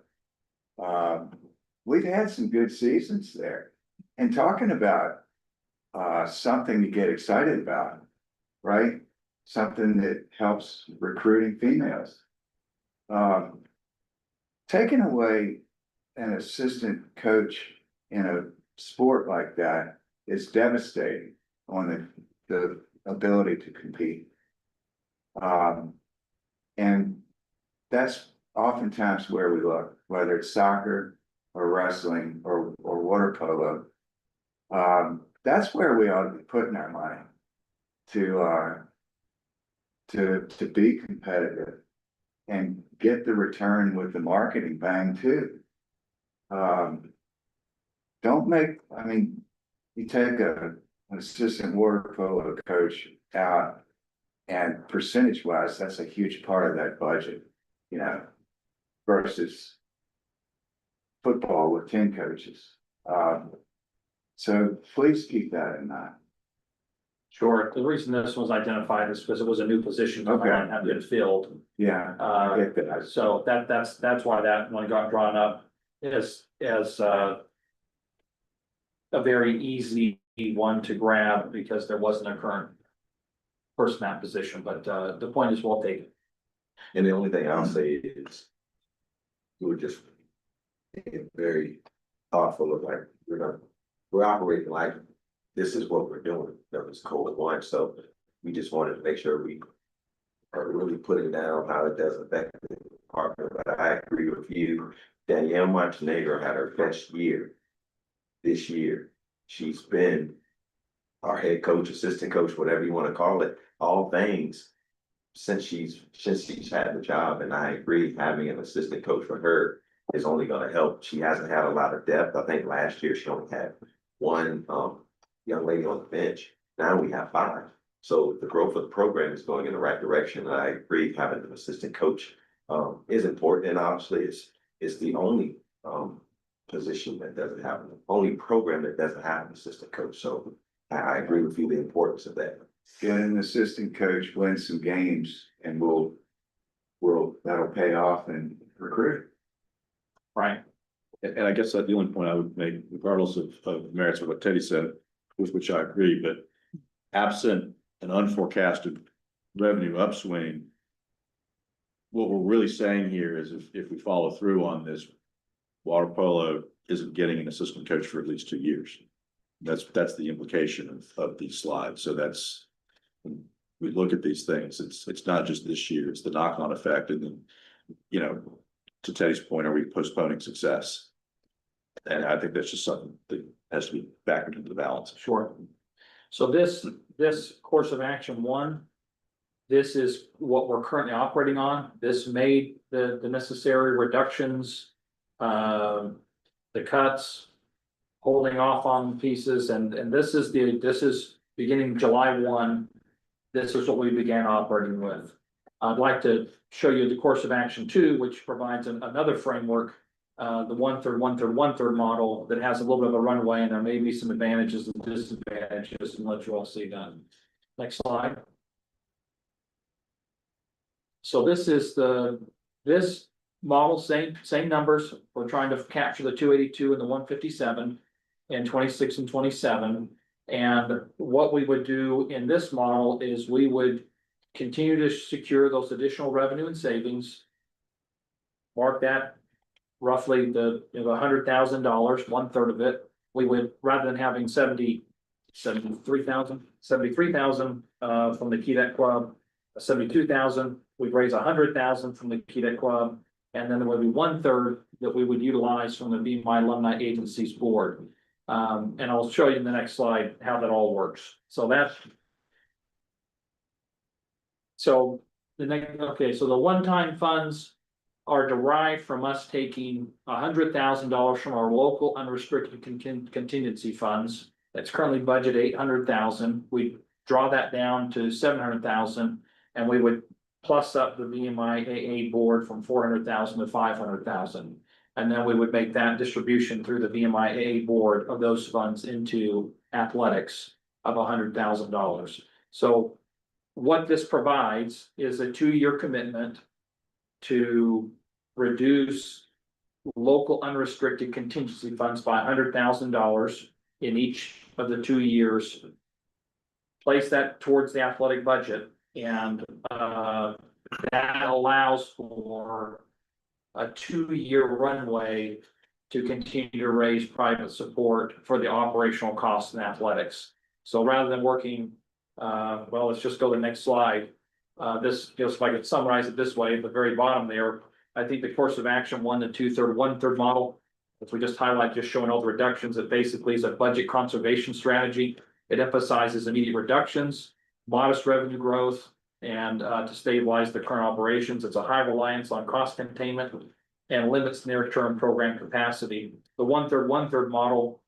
we've had some good seasons there. And talking about something to get excited about, right? Something that helps recruiting females. Taking away an assistant coach in a sport like that is devastating on the ability to compete. And that's oftentimes where we look, whether it's soccer or wrestling or water polo. That's where we ought to be putting our money to be competitive and get the return with the marketing bang too. Don't make, I mean, you take an assistant water polo coach out, and percentage wise, that's a huge part of that budget, you know, versus football with 10 coaches. So please keep that in mind. Sure. The reason this was identified is because it was a new position that had been filled. Yeah, I get that. So that's why that one got drawn up as a very easy one to grab, because there wasn't a current person in that position, but the point is well taken. And the only thing I'll say is, we were just very thoughtful of, like, we're operating like this is what we're doing. That was cold at once, so we just wanted to make sure we are really putting down how it does affect the department. But I agree with you. Danielle Montenegro had her best year this year. She's been our head coach, assistant coach, whatever you want to call it, all things since she's had the job. And I agree, having an assistant coach for her is only going to help. She hasn't had a lot of depth. I think last year she only had one young lady on the bench. Now we have 5. So the growth of the program is going in the right direction. And I agree, having an assistant coach is important. And obviously it's the only position that doesn't have, only program that doesn't have an assistant coach. So I agree with you, the importance of that. Get an assistant coach, win some games, and that'll pay off and recruit. Right. And I guess that the only point I would make, regardless of merits of what Teddy said, with which I agree, but absent an unforecasted revenue upswing, what we're really saying here is if we follow through on this, water polo isn't getting an assistant coach for at least 2 years. That's the implication of these slides. So that's, when we look at these things, it's not just this year, it's the knock-on effect. And then, you know, to Teddy's point, are we postponing success? And I think that's just something that has to be factored into the balance. Sure. So this course of action 1, this is what we're currently operating on. This made the necessary reductions, the cuts, holding off on pieces, and this is beginning July 1. this is what we began operating with. I'd like to show you the course of action 2, which provides another framework. The 1/3, 1/3, 1/3 model that has a little bit of a runway, and there may be some advantages and disadvantages, and let you all see that. Next slide. So this is this model, same numbers. We're trying to capture the 282 and the 157 and 26 and 27. And what we would do in this model is we would continue to secure those additional revenue and savings. Mark that roughly the $100,000, 1/3 of it. We would, rather than having 73,000 from the Key Club, 72,000, we'd raise 100,000 from the Key Club. And then there would be 1/3 that we would utilize from the VMI Alumni Agencies Board. And I'll show you in the next slide how that all works. So so the one-time funds are derived from us taking $100,000 from our local unrestricted contingency funds. That's currently budgeted 800,000. We draw that down to 700,000, and we would plus up the VMI board from 400,000 to 500,000. And then we would make that distribution through the VMI board of those funds into athletics of $100,000. So what this provides is a 2-year commitment to reduce local unrestricted contingency funds by $100,000 in each of the 2 years. Place that towards the athletic budget, and that allows for a 2-year runway to continue to raise private support for the operational costs in athletics. So rather than working, well, let's just go to the next slide. This, just if I could summarize it this way, at the very bottom there, I think the course of action 1 to 2/3, 1/3 model, if we just highlight, just showing all the reductions, it basically is a budget conservation strategy. It emphasizes immediate reductions, modest revenue growth, and to stabilize the current operations. It's a high reliance on cost containment and limits near-term program capacity. The 1/3, 1/3 model,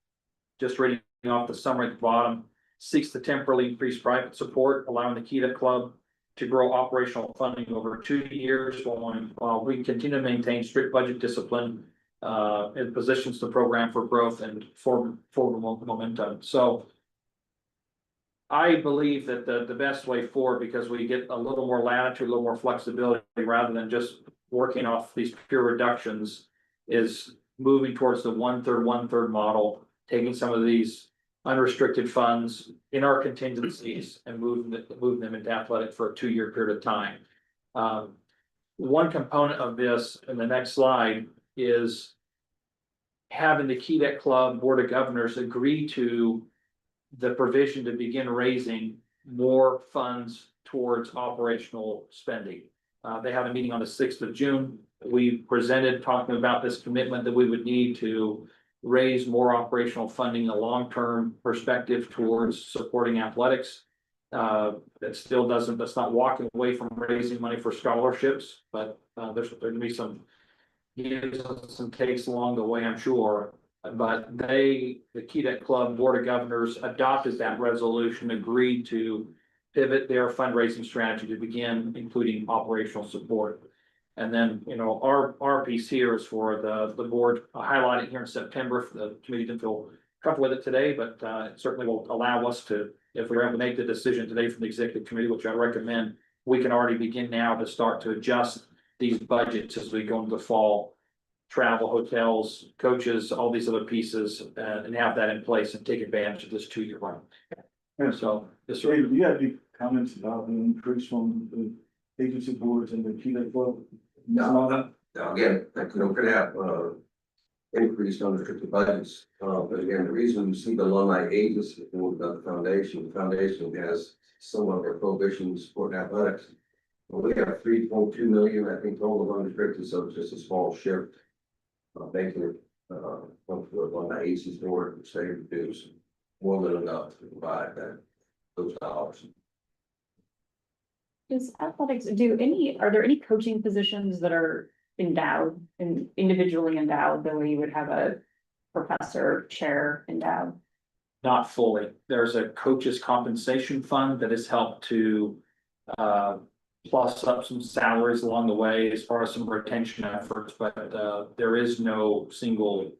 just reading off the summary at the bottom, seeks to temporarily increase private support, allowing the Key Club to grow operational funding over 2 years while we continue to maintain strict budget discipline, and positions the program for growth and forward momentum. So I believe that the best way forward, because we get a little more latitude, a little more flexibility, rather than just working off these pure reductions, is moving towards the 1/3, 1/3 model, taking some of these unrestricted funds in our contingencies and moving them into athletic for a 2-year period of time. One component of this in the next slide is having the Key Club Board of Governors agree to the provision to begin raising more funds towards operational spending. They have a meeting on the 6th of June. We presented talking about this commitment that we would need to raise more operational funding in a long-term perspective towards supporting athletics. That's not walking away from raising money for scholarships, but there's gonna be some gives and some takes along the way, I'm sure. But the Key Club Board of Governors adopted that resolution, agreed to pivot their fundraising strategy to begin including operational support. And then, our piece here is for the board highlighting here in September. If the committee didn't feel comfortable with it today, but it certainly will allow us to, if we're able to make the decision today from the executive committee, which I recommend, we can already begin now to start to adjust these budgets as we go into the fall. Travel, hotels, coaches, all these other pieces, and have that in place and take advantage of this 2-year run. Yeah. So this. David, do you have any comments about the increase from the agency boards and the Key Club? No, again, we're gonna have, increased unrestricted budgets, but again, the reason you see the alumni agency board about the foundation has somewhat of a prohibition to support athletics. But we have 3.2 million, I think, total of unrestricted, so it's just a small shift. Making it, one for the alumni agency board, which they reduce more than enough to provide those dollars. Does athletics are there any coaching positions that are endowed and individually endowed the way you would have a professor chair endowed? not fully. There's a coaches compensation fund that has helped to plus up some salaries along the way as far as some retention efforts, but there is no single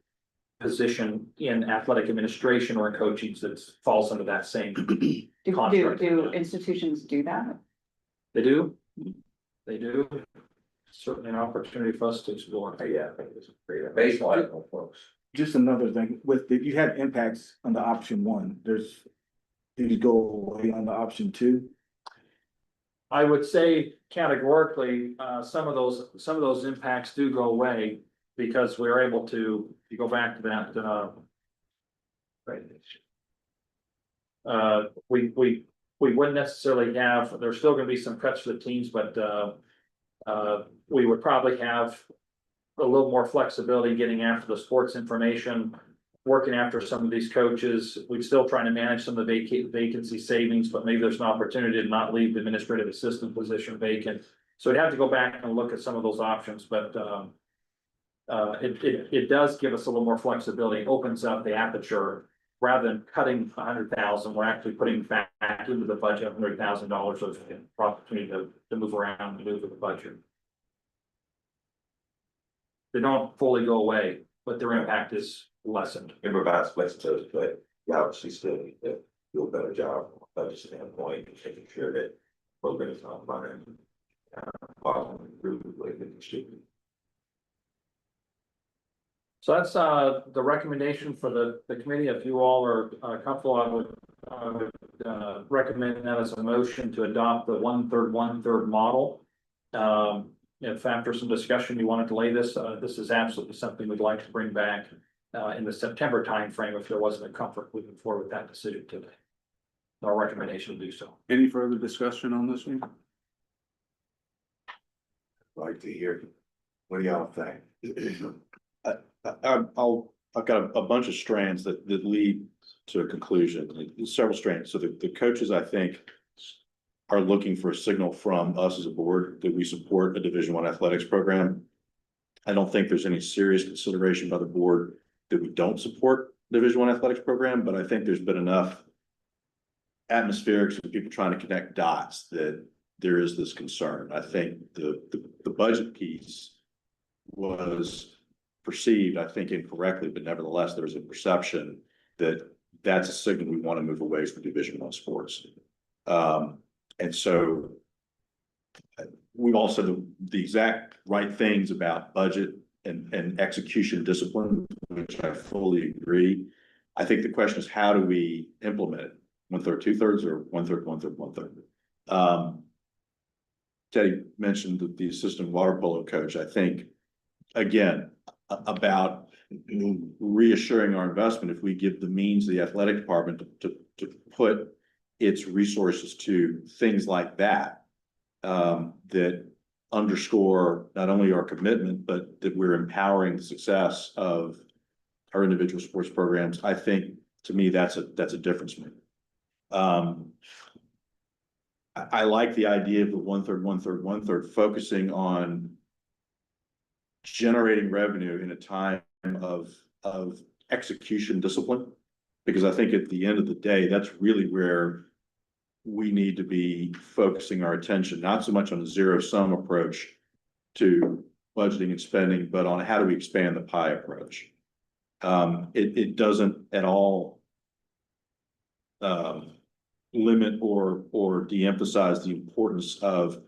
position in athletic administration or in coaching that falls under that same. Do institutions do that? They do. They do. Certainly an opportunity for us to explore. Yeah, I think it's great. Baseball, folks. Just another thing, with, you had impacts on the option one, there's, did you go away on the option two? I would say categorically, some of those impacts do go away because we are able to, if you go back to that, we wouldn't necessarily have, there's still gonna be some cuts for the teams, but, we would probably have a little more flexibility getting after the sports information, working after some of these coaches. We're still trying to manage some of the vacancy savings, but maybe there's an opportunity to not leave the administrative assistant position vacant. So we'd have to go back and look at some of those options, but it does give us a little more flexibility, opens up the aperture. Rather than cutting $100,000, we're actually putting back into the budget $100,000 of opportunity to move around and move with the budget. They don't fully go away, but their impact is lessened. It provides flexibility, but you obviously still need to do a better job from a budget standpoint, making sure that programs are running. Following through the way that it should be. So that's the recommendation for the committee. If you all are comfortable, I would recommend that as a motion to adopt the 1/3 model. If after some discussion you want to delay this, this is absolutely something we'd like to bring back in the September timeframe if there wasn't a comfort moving forward with that decision today. Our recommendation to do so. Any further discussion on this one? Like to hear, what do y'all think? I've got a bunch of strands that lead to a conclusion, several strands. So the coaches, I think, are looking for a signal from us as a board that we support a Division I athletics program. I don't think there's any serious consideration by the board that we don't support Division I athletics program, but I think there's been enough atmospherics and people trying to connect dots that there is this concern. I think the budget piece was perceived, I think incorrectly, but nevertheless, there's a perception that that's a signal we want to move away from Division I sports. And so we've all said the exact right things about budget and execution discipline, which I fully agree. I think the question is, how do we implement it? 1/3, 2/3, or 1/3, 1/3, 1/3? Teddy mentioned that the assistant water polo coach. I think, again, about reassuring our investment, if we give the means to the athletic department to put its resources to things like that, that underscore not only our commitment, but that we're empowering the success of our individual sports programs. I think, to me, that's a difference maker. I like the idea of the 1/3, 1/3, 1/3, focusing on generating revenue in a time of execution discipline, because I think at the end of the day, that's really where we need to be focusing our attention, not so much on a zero-sum approach to budgeting and spending, but on how do we expand the pie approach. It doesn't at all limit or de-emphasize the importance of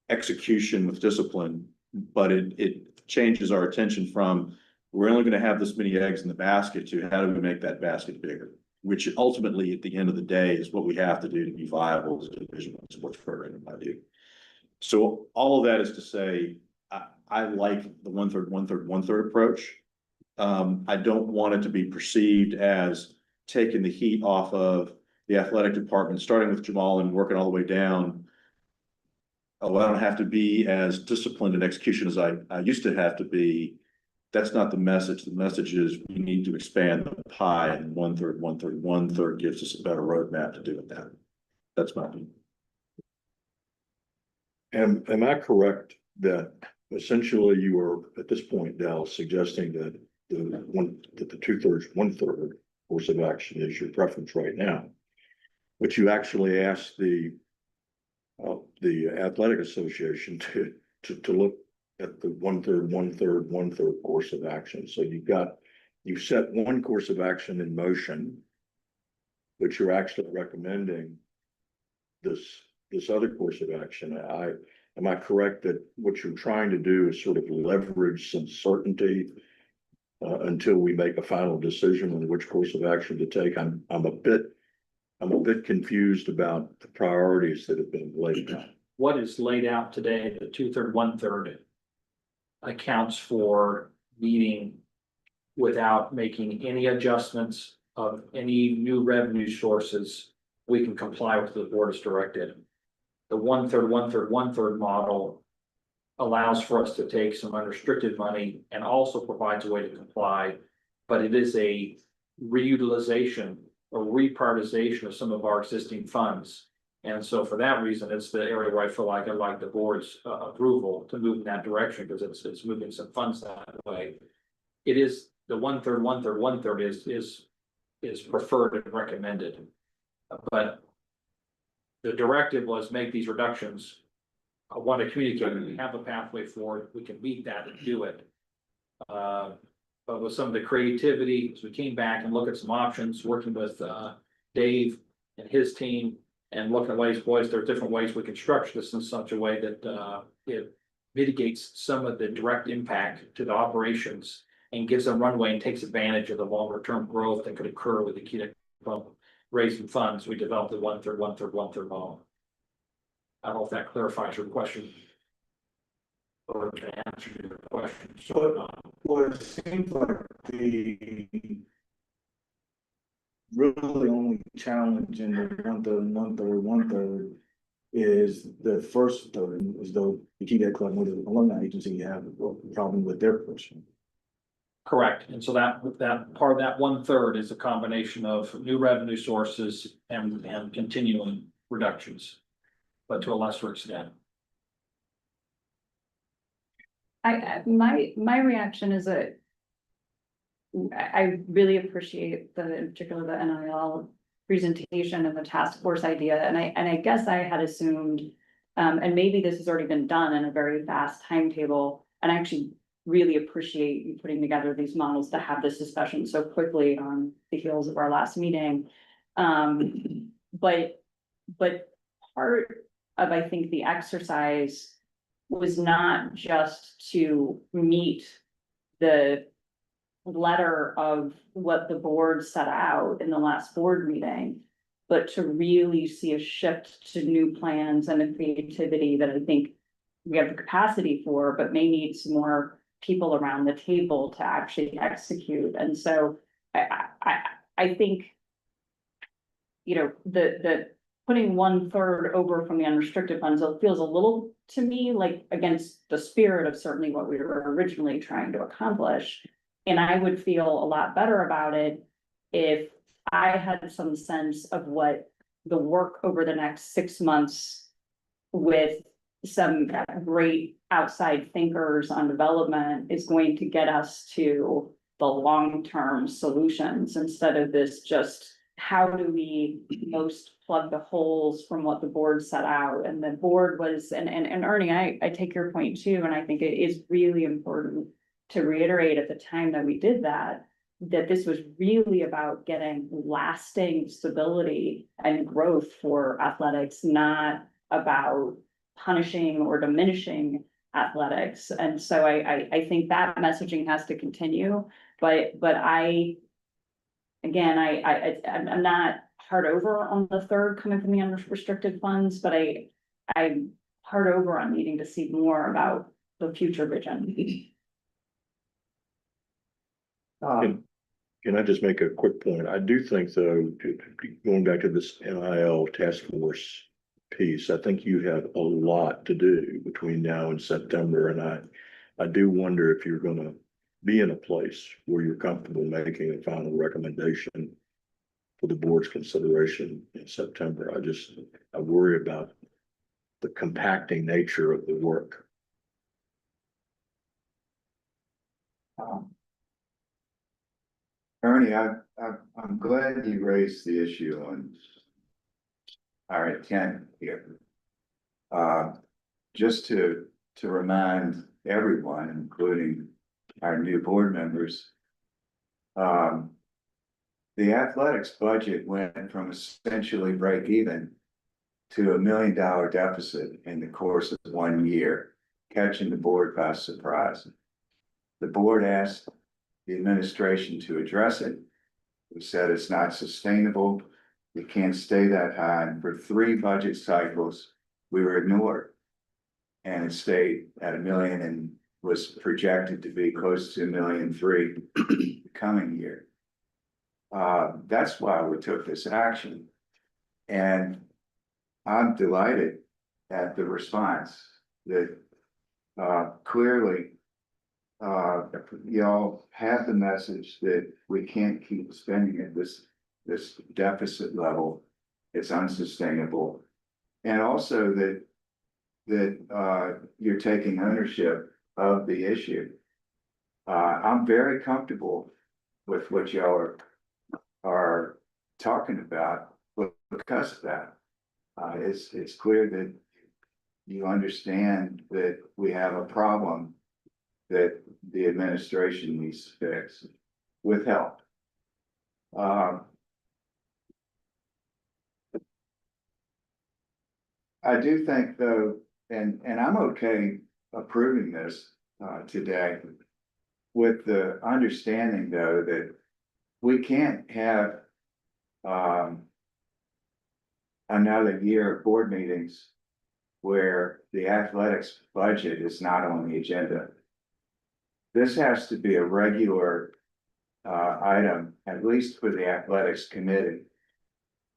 execution with discipline, but it changes our attention from, we're only going to have this many eggs in the basket, to how do we make that basket bigger, which ultimately at the end of the day is what we have to do to be viable as a Division I sports program in my view. So all of that is to say, I like the 1/3, 1/3, 1/3 approach. I don't want it to be perceived as taking the heat off of the athletic department, starting with Jamal and working all the way down. Oh, I don't have to be as disciplined in execution as I used to have to be. That's not the message. The message is we need to expand the pie, and 1/3, 1/3, 1/3 gives us a better roadmap to do it that. That's my opinion. Am I correct that essentially you are at this point now suggesting that the 2/3, 1/3 course of action is your preference right now. But you actually asked the athletic association to look at the 1/3, 1/3, 1/3 course of action. So you've set one course of action in motion, but you're actually recommending this other course of action. Am I correct that what you're trying to do is sort of leverage some certainty until we make a final decision on which course of action to take? I'm a bit confused about the priorities that have been laid out. What is laid out today, the 2/3, 1/3 accounts for meeting without making any adjustments of any new revenue sources. We can comply with the board as directed. The 1/3, 1/3, 1/3 model allows for us to take some unrestricted money and also provides a way to comply. But it is a reutilization or reprioritization of some of our existing funds. And so for that reason, it's the area where I feel like I'd like the board's approval to move in that direction, because it's moving some funds that way. It is the 1/3, 1/3, 1/3 is preferred and recommended. But the directive was make these reductions. I want to communicate, we have a pathway forward, we can meet that and do it. But with some of the creativity, as we came back and look at some options, working with Dave and his team, and looking at ways, boys, there are different ways we can structure this in such a way that it mitigates some of the direct impact to the operations and gives them runway and takes advantage of the longer term growth that could occur with the key to raising funds. We developed the 1/3, 1/3, 1/3 model. I don't know if that clarifies your question. Or can answer your question. Well, it seems like the really only challenge in the 1/3, 1/3, 1/3 is the first third, as though the key that club with the alumni agency have a problem with their portion. Correct, and so that part of that 1/3 is a combination of new revenue sources and continuing reductions. But to a lesser extent. My reaction is that I really appreciate in particular the NIL presentation and the task force idea, and I guess I had assumed, and maybe this has already been done in a very fast timetable, and I actually really appreciate you putting together these models to have this discussion so quickly on the heels of our last meeting. But part of, I think, the exercise was not just to meet the letter of what the board set out in the last board meeting, but to really see a shift to new plans and a creativity that I think we have the capacity for, but may need some more people around the table to actually execute. And so I think, you know, the putting 1/3 over from the unrestricted funds feels a little to me like against the spirit of certainly what we were originally trying to accomplish. And I would feel a lot better about it if I had some sense of what the work over the next 6 months with some great outside thinkers on development is going to get us to the long-term solutions, instead of this just how do we most plug the holes from what the board set out. And the board was, and Ernie, I take your point too, and I think it is really important to reiterate at the time that we did that this was really about getting lasting stability and growth for athletics, not about punishing or diminishing athletics. And so I think that messaging has to continue, but I'm not hard over on the third coming from the unrestricted funds, but I'm hard over on needing to see more about the future vision. Can I just make a quick point? I do think, though, going back to this NIL task force piece, I think you have a lot to do between now and September, and I do wonder if you're gonna be in a place where you're comfortable making a final recommendation for the board's consideration in September. I worry about the compacting nature of the work. Ernie, I'm glad you raised the issue on our intent here. Just to remind everyone, including our new board members, the athletics budget went from essentially break even to $1 million deficit in the course of 1 year, catching the board by surprise. The board asked the administration to address it. We said it's not sustainable. It can't stay that high. And for 3 budget cycles, we were ignored. And it stayed at $1 million and was projected to be close to $1.3 million the coming year. That's why we took this action. And I'm delighted at the response that clearly y'all have the message that we can't keep spending at this deficit level. It's unsustainable. And also that you're taking ownership of the issue. I'm very comfortable with what y'all are talking about because of that. It's clear that you understand that we have a problem that the administration needs to fix with help. I do think though, and I'm okay approving this today with the understanding though that we can't have another year of board meetings where the athletics budget is not on the agenda. This has to be a regular item, at least for the athletics committee.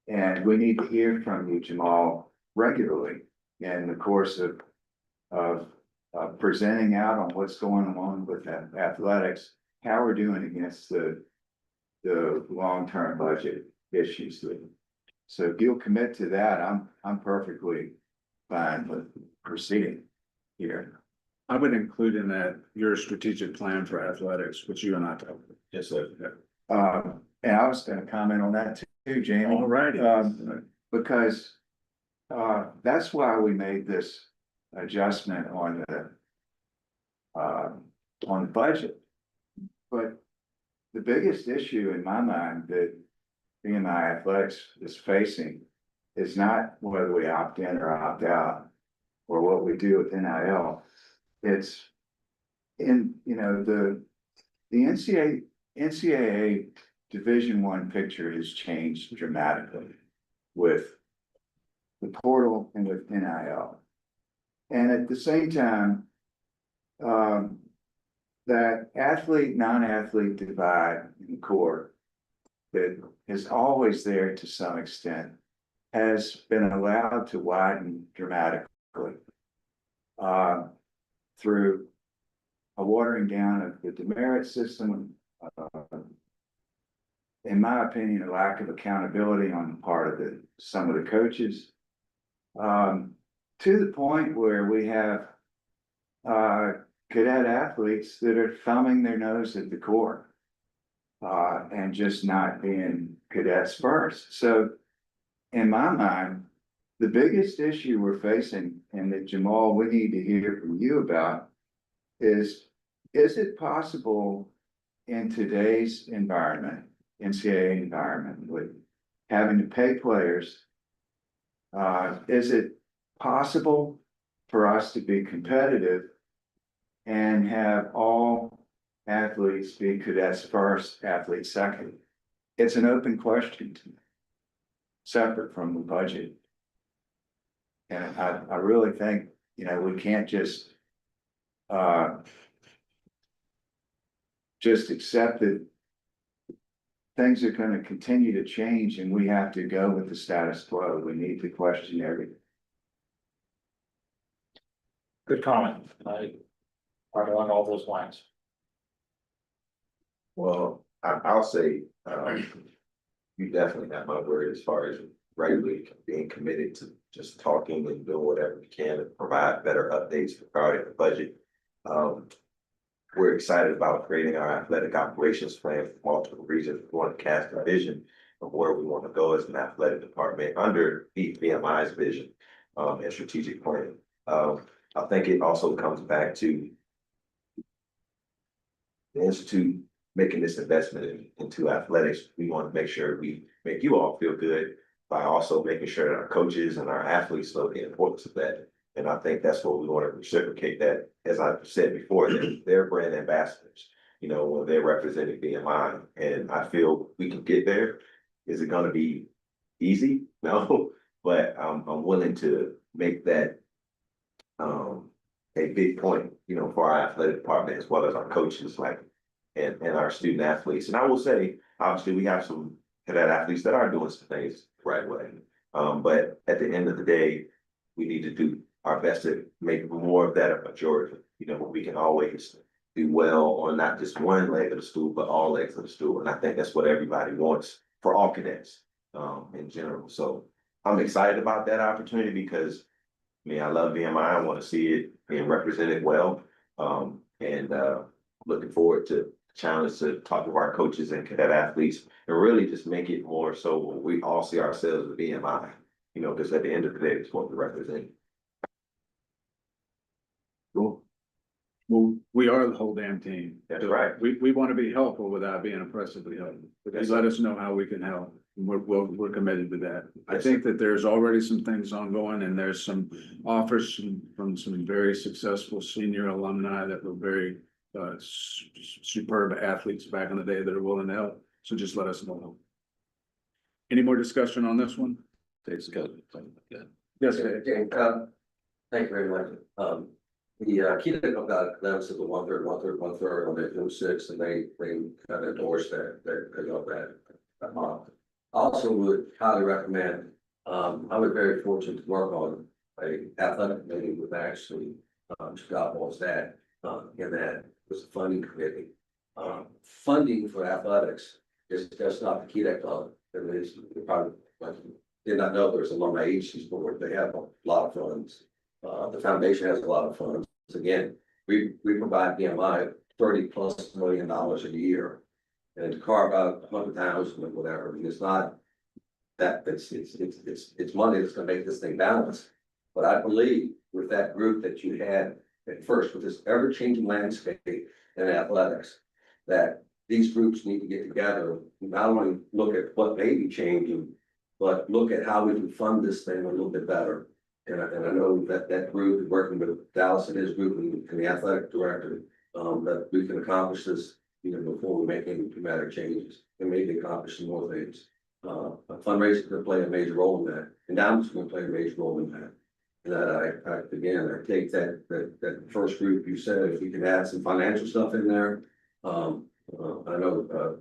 And we need to hear from you, Jamal, regularly in the course of presenting out on what's going on with athletics, how we're doing against the long-term budget issues. So if you'll commit to that, I'm perfectly fine with proceeding here. I would include in that your strategic plan for athletics, which you and I talked about. Yes, sir. And I was gonna comment on that too, Jamie. All righty. Because that's why we made this adjustment on the budget. But the biggest issue in my mind that VMI Athletics is facing is not whether we opt in or opt out or what we do with NIL. It's in, the NCAA Division I picture has changed dramatically with the portal and with NIL. And at the same time, that athlete, non-athlete divide in the core that is always there to some extent has been allowed to widen dramatically through a watering down of the demerit system, in my opinion, a lack of accountability on the part of some of the coaches, to the point where we have cadet athletes that are thumbing their nose at the core and just not being cadets first. So in my mind, the biggest issue we're facing, and that Jamal, we need to hear from you about, is it possible in today's environment, NCAA environment, with having to pay players, is it possible for us to be competitive and have all athletes be cadets first, athletes second? It's an open question to me, separate from the budget. And I really think, we can't just accept that things are going to continue to change and we have to go with the status quo. We need to question everything. Good comment. I are along all those lines. Well, I'll say, you definitely have my word as far as regularly being committed to just talking and doing whatever we can to provide better updates regarding the budget. we're excited about creating our athletic operations plan for multiple reasons. We want to cast a vision of where we want to go as an athletic department under the VMI's vision and strategic plan. I think it also comes back to the Institute making this investment into athletics. We want to make sure we make you all feel good by also making sure that our coaches and our athletes know the importance of that. And I think that's what we want to reciprocate that, as I said before, they're brand ambassadors, you know, when they're representing BMI. And I feel we can get there. Is it gonna be easy? No, but I'm willing to make that a big point, you know, for our athletic department as well as our coaches, like, and our student athletes. And I will say, obviously, we have some cadet athletes that are doing some things the right way. But at the end of the day, we need to do our best to make more of that a majority. You know, we can always do well on not just one leg of the stool, but all legs of the stool. And I think that's what everybody wants for all cadets in general. So I'm excited about that opportunity because, I mean, I love VMI. I want to see it being represented well. And looking forward to the challenge to talk to our coaches and cadet athletes and really just make it more so we all see ourselves as VMI, you know, because at the end of the day, it's what we represent. Cool. Well, we are the whole damn team. That's right. We want to be helpful without being oppressively helpful. Yes, Let us know how we can help. We're committed to that. I Yes, think that there's already some things ongoing and there's some offers from some very successful senior alumni that were very superb athletes back in the day that are willing to help. So just let us know. Any more discussion on this one? Dave's got. Yes, Dave. Okay, thank you very much. The key that I've got, that was the 1/3, 1/3, 1/3 on that 06, and they kind of endorsed that, they got that. I also would highly recommend, I was very fortunate to work on a athletic committee with actually, Scott was that, and that was a funding committee. Funding for athletics is just not the key that club. At least you probably did not know there's alumni agencies board. They have a lot of funds. The foundation has a lot of funds. Again, we provide BMI $30+ million a year. And to carve out 100,000 or whatever, I mean, it's not that it's money that's gonna make this thing balance. But I believe with that group that you had at first, with this ever-changing landscape in athletics, that these groups need to get together, not only look at what may be changing, but look at how we can fund this thing a little bit better. And I know that group, working with Dallas and his group and the athletic director, that we can accomplish this, you know, before we make any dramatic changes and maybe accomplish some more things. Fundraising can play a major role in that. Endowments can play a major role in that. And I take that first group you said, if we can add some financial stuff in there. I know,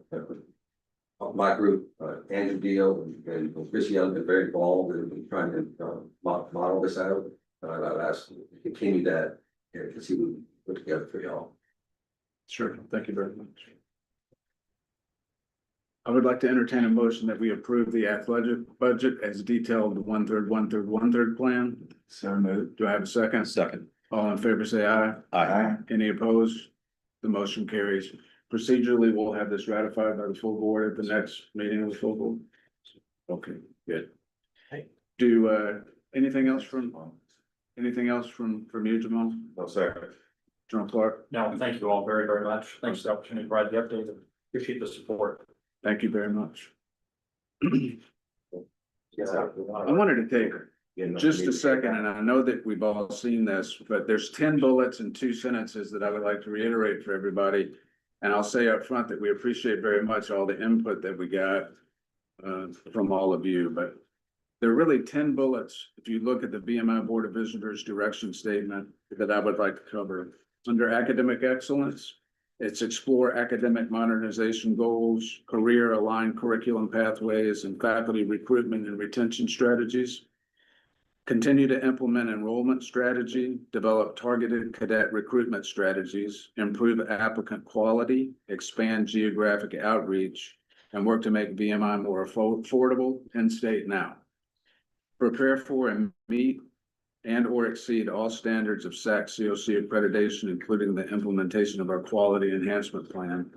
my group, Andrew Deal and Chrissy have been very involved in trying to model this out. I've asked to continue that and to see what we put together for y'all. Sure. Thank you very much. I would like to entertain a motion that we approve the athletic budget as detailed, the 1/3, 1/3, 1/3 plan. So moved. Do I have a second? Second. All in favor, say aye. Aye. Any opposed? The motion carries. Procedurally, we'll have this ratified by the full board at the next meeting of the full board. Okay, good. Do anything else from you, Jamal? No, sir. John Clark? No, thank you all very, very much. Thanks for the opportunity to provide the update. Appreciate the support. Thank you very much. Yes, I wanted to take Yeah, no, just me a too. second, and I know that we've all seen this, but there's 10 bullets and 2 sentences that I would like to reiterate for everybody. And I'll say up front that we appreciate very much all the input that we got from all of you, but there are really 10 bullets. If you look at the VMI Board of Visitors direction statement that I would like to cover. Under academic excellence, it's explore academic modernization goals, career aligned curriculum pathways, and faculty recruitment and retention strategies. Continue to implement enrollment strategy, develop targeted cadet recruitment strategies, improve applicant quality, expand geographic outreach, and work to make VMI more affordable in state now. Prepare for and meet and or exceed all standards of SAC COC accreditation, including the implementation of our quality enhancement plan.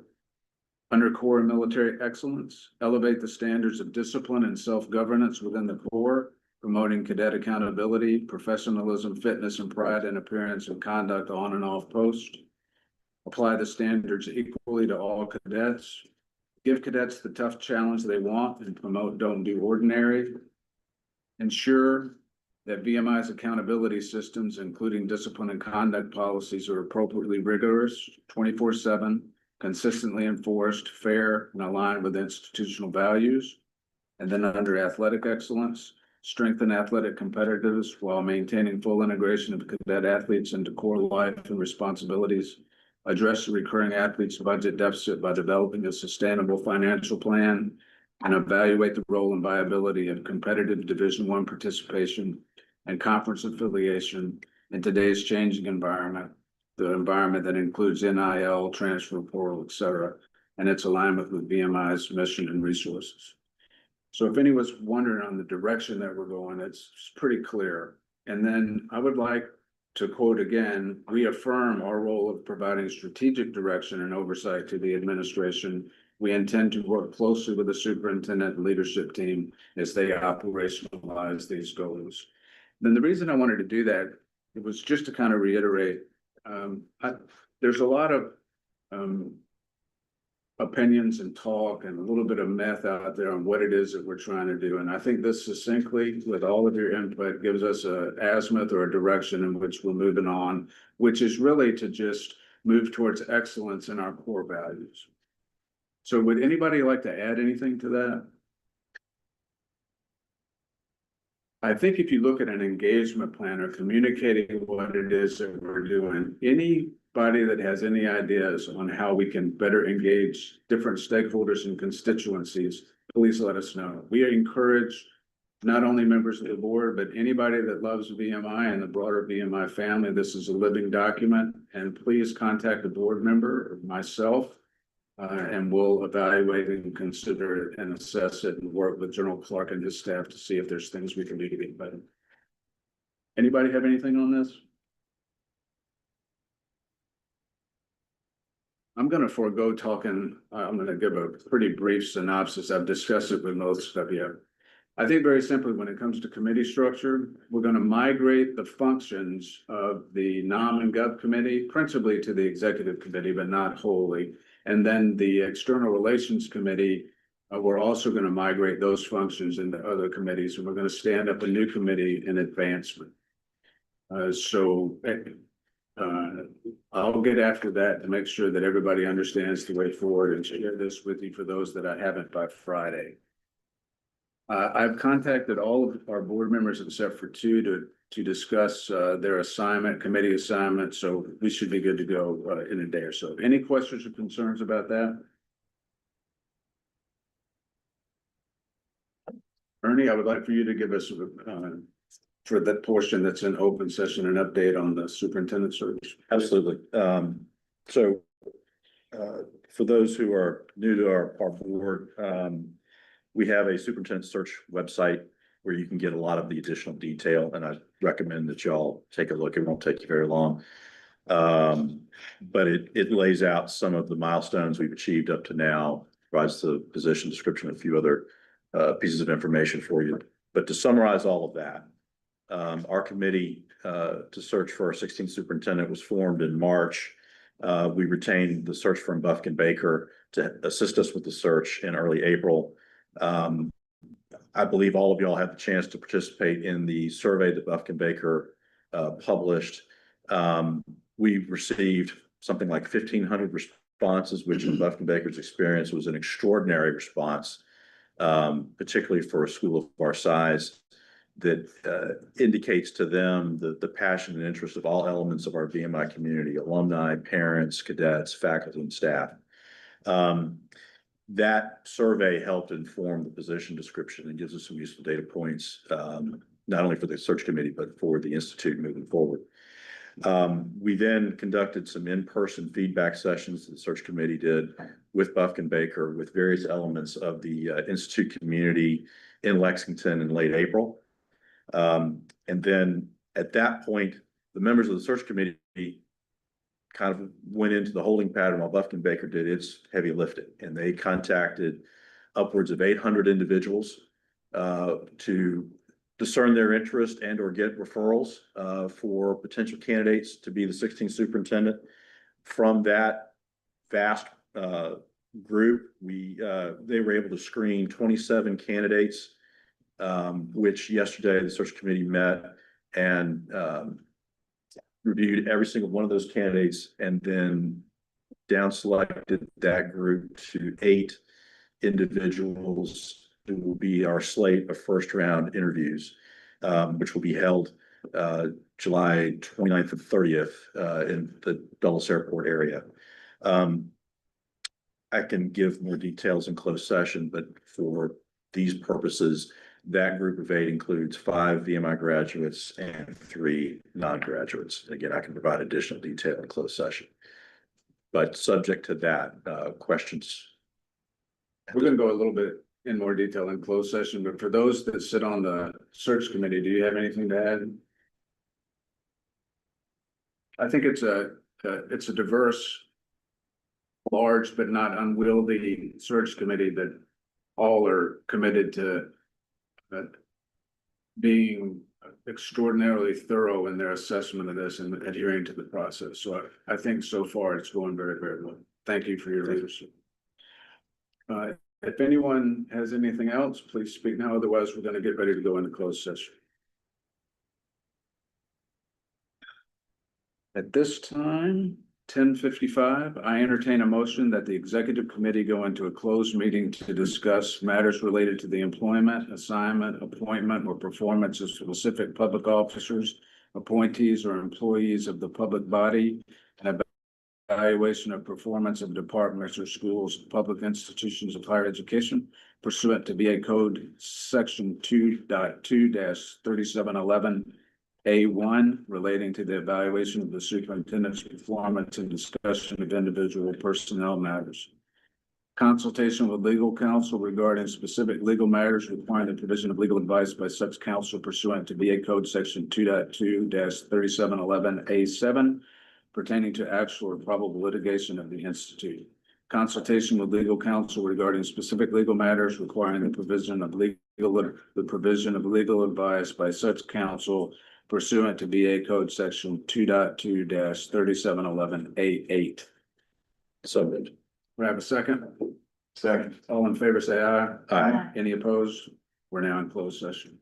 Under core military excellence, elevate the standards of discipline and self-governance within the Corps, promoting cadet accountability, professionalism, fitness, and pride in appearance and conduct on and off post. Apply the standards equally to all cadets. Give cadets the tough challenge they want and promote don't do ordinary. Ensure that VMI's accountability systems, including discipline and conduct policies, are appropriately rigorous, 24/7, consistently enforced, fair, and aligned with institutional values. And then under athletic excellence, strengthen athletic competitiveness while maintaining full integration of cadet athletes into core life and responsibilities. Address the recurring athletes' budget deficit by developing a sustainable financial plan, and evaluate the role and viability of competitive Division I participation and conference affiliation in today's changing environment, the environment that includes NIL, transfer portal, et cetera, and its alignment with VMI's mission and resources. So if anyone's wondering on the direction that we're going, it's pretty clear. And then I would like to quote again, reaffirm our role of providing strategic direction and oversight to the administration. We intend to work closely with the superintendent and leadership team as they operationalize these goals. Then the reason I wanted to do that, it was just to kind of reiterate, there's a lot of opinions and talk and a little bit of math out there on what it is that we're trying to do. And I think this succinctly, with all of your input, gives us a azimuth or a direction in which we're moving on, which is really to just move towards excellence in our core values. So would anybody like to add anything to that? I think if you look at an engagement plan or communicating what it is that we're doing, anybody that has any ideas on how we can better engage different stakeholders and constituencies, please let us know. We encourage not only members of the board, but anybody that loves VMI and the broader VMI family. This is a living document, and please contact a board member or myself. And we'll evaluate and consider it and assess it and work with General Clark and his staff to see if there's things we can do to get better. Anybody have anything on this? I'm going to forego talking. I'm going to give a pretty brief synopsis. I've discussed it with most of you. I think very simply, when it comes to committee structure, we're going to migrate the functions of the Nom and Gov committee, principally to the executive committee, but not wholly. And then the external relations committee, we're also going to migrate those functions into other committees, and we're going to stand up a new committee in advancement. I'll get after that to make sure that everybody understands the way forward and share this with you for those that I haven't by Friday. I've contacted all of our board members except for two to discuss their committee assignment, so we should be good to go in a day or so. Any questions or concerns about that? Ernie, I would like for you to give us for that portion that's in open session, an update on the superintendent search. Absolutely. So for those who are new to our board, we have a superintendent search website where you can get a lot of the additional detail, and I recommend that y'all take a look. It won't take you very long. But it lays out some of the milestones we've achieved up to now, provides the position description, a few other pieces of information for you. But to summarize all of that, our committee to search for our 16th superintendent was formed in March. We retained the search firm Bufkin Baker to assist us with the search in early April. I believe all of y'all had the chance to participate in the survey that Bufkin Baker published. We received something like 1,500 responses, which in Bufkin Baker's experience was an extraordinary response, particularly for a school of our size, that indicates to them the passion and interest of all elements of our VMI community, alumni, parents, cadets, faculty, and staff. That survey helped inform the position description and gives us some useful data points, not only for the search committee, but for the institute moving forward. We then conducted some in-person feedback sessions the search committee did with Bufkin Baker, with various elements of the institute community in Lexington in late April. And then At that point, the members of the search committee kind of went into the holding pattern while Buffkin Baker did its heavy lifting, and they contacted upwards of 800 individuals to discern their interest and or get referrals for potential candidates to be the 16th superintendent. From that vast group, they were able to screen 27 candidates, which yesterday the search committee met and reviewed every single one of those candidates and then down selected that group to 8 individuals who will be our slate of first round interviews, which will be held July 29th and 30th in the Dulles Airport area. I can give more details in closed session, but for these purposes, that group of 8 includes 5 VMI graduates and 3 non-graduates. Again, I can provide additional detail in closed session. But subject to that, questions? We're gonna go a little bit in more detail in closed session, but for those that sit on the search committee, do you have anything to add? I think it's a diverse, large but not unwieldy search committee that all are committed to being extraordinarily thorough in their assessment of this and adhering to the process. So I think so far it's going very, very well. Thank you for your leadership. If anyone has anything else, please speak now. Otherwise, we're going to get ready to go into closed session. At this time, 10:55, I entertain a motion that the executive committee go into a closed meeting to discuss matters related to the employment, assignment, appointment, or performance of specific public officers, appointees, or employees of the public body, and evaluation of performance of departments or schools, public institutions of higher education pursuant to VA Code Section 2.2-3711. A1 relating to the evaluation of the superintendent's performance and discussion of individual personnel matters. Consultation with legal counsel regarding specific legal matters requiring the provision of legal advice by such counsel pursuant to VA Code Section 2.2-3711 A7 pertaining to actual or probable litigation of the institute. Consultation with legal counsel regarding specific legal matters requiring the provision of legal advice by such counsel pursuant to VA Code Section 2.2-3711 A8. So moved. We have a second? Second. All in favor, say aye. Aye. Any opposed? We're now in closed session.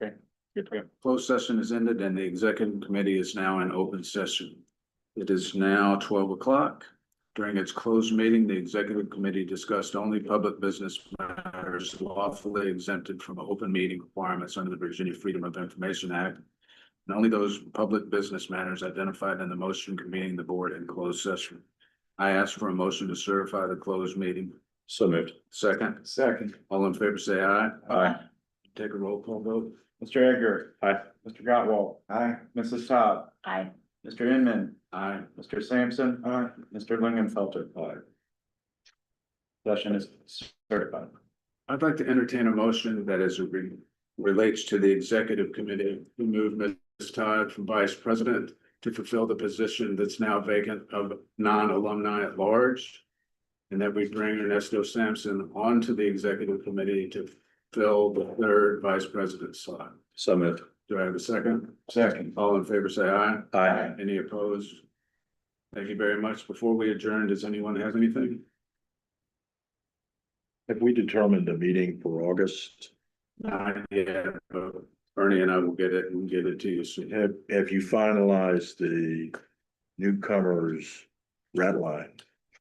Okay, good to go. Closed session is ended and the executive committee is now in open session. It is now 12 o'clock. During its closed meeting, the executive committee discussed only public business matters lawfully exempted from open meeting requirements under the Virginia Freedom of Information Act, and only those public business matters identified in the motion convening the board in closed session. I ask for a motion to certify the closed meeting. So moved. Second, Second. all in favor, say aye. Aye. Take a roll call vote. Mr. Edgar. Aye. Mr. Gottwald. Aye. Mrs. Todd. Aye. Mr. Inman. Aye. Mr. Sampson. Aye. Mr. Lingenfelter. Aye. Session is certified. I'd like to entertain a motion that relates to the executive committee to move Ms. Todd from vice president to fulfill the position that's now vacant of non-alumni at large. And that we bring Ernesto Sampson onto the executive committee to fill the third vice president slot. So moved. Do I have a second? Second. All in favor, say aye. Aye. Any opposed? Thank you very much. Before we adjourn, does anyone have anything? Have we determined a meeting for August? Not yet, but Ernie and I will get it and get it to you soon. Have you finalized the newcomers red line?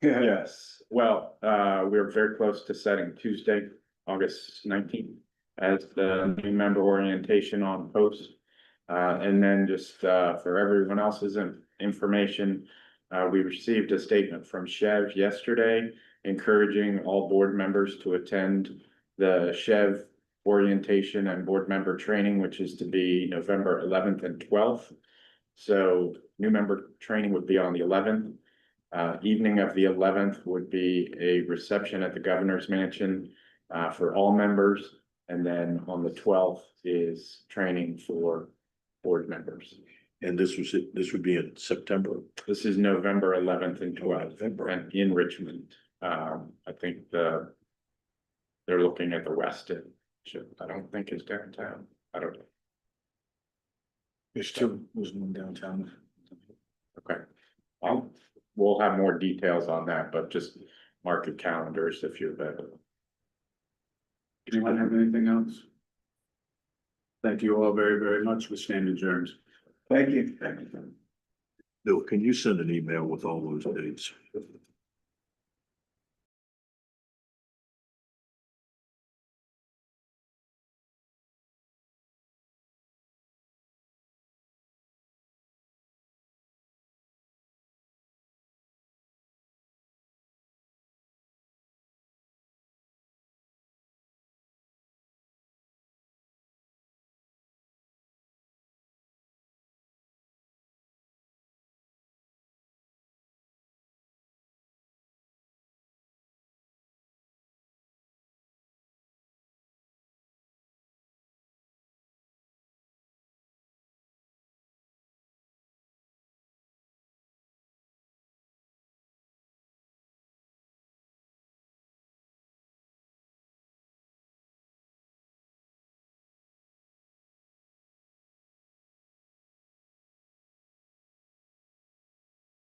Yes, well, we're very close to setting Tuesday, August 19th as the new member orientation on post. And then just for everyone else's information, we received a statement from Chev yesterday encouraging all board members to attend the Chev orientation and board member training, which is to be November 11th and 12th. So new member training would be on the 11th. Evening of the 11th would be a reception at the governor's mansion for all members. And then on the 12th is training for board members. And this would be in September. This is November 11th and 12th November. and in Richmond. I think they're looking at the West End, which I don't think is downtown. I don't know. There's there's one downtown. Okay. We'll have more details on that, but just mark your calendars if you're available. Anyone have anything else? Thank you all very, very much. We stand adjourned. Thank you. Bill, can you send an email with all those dates?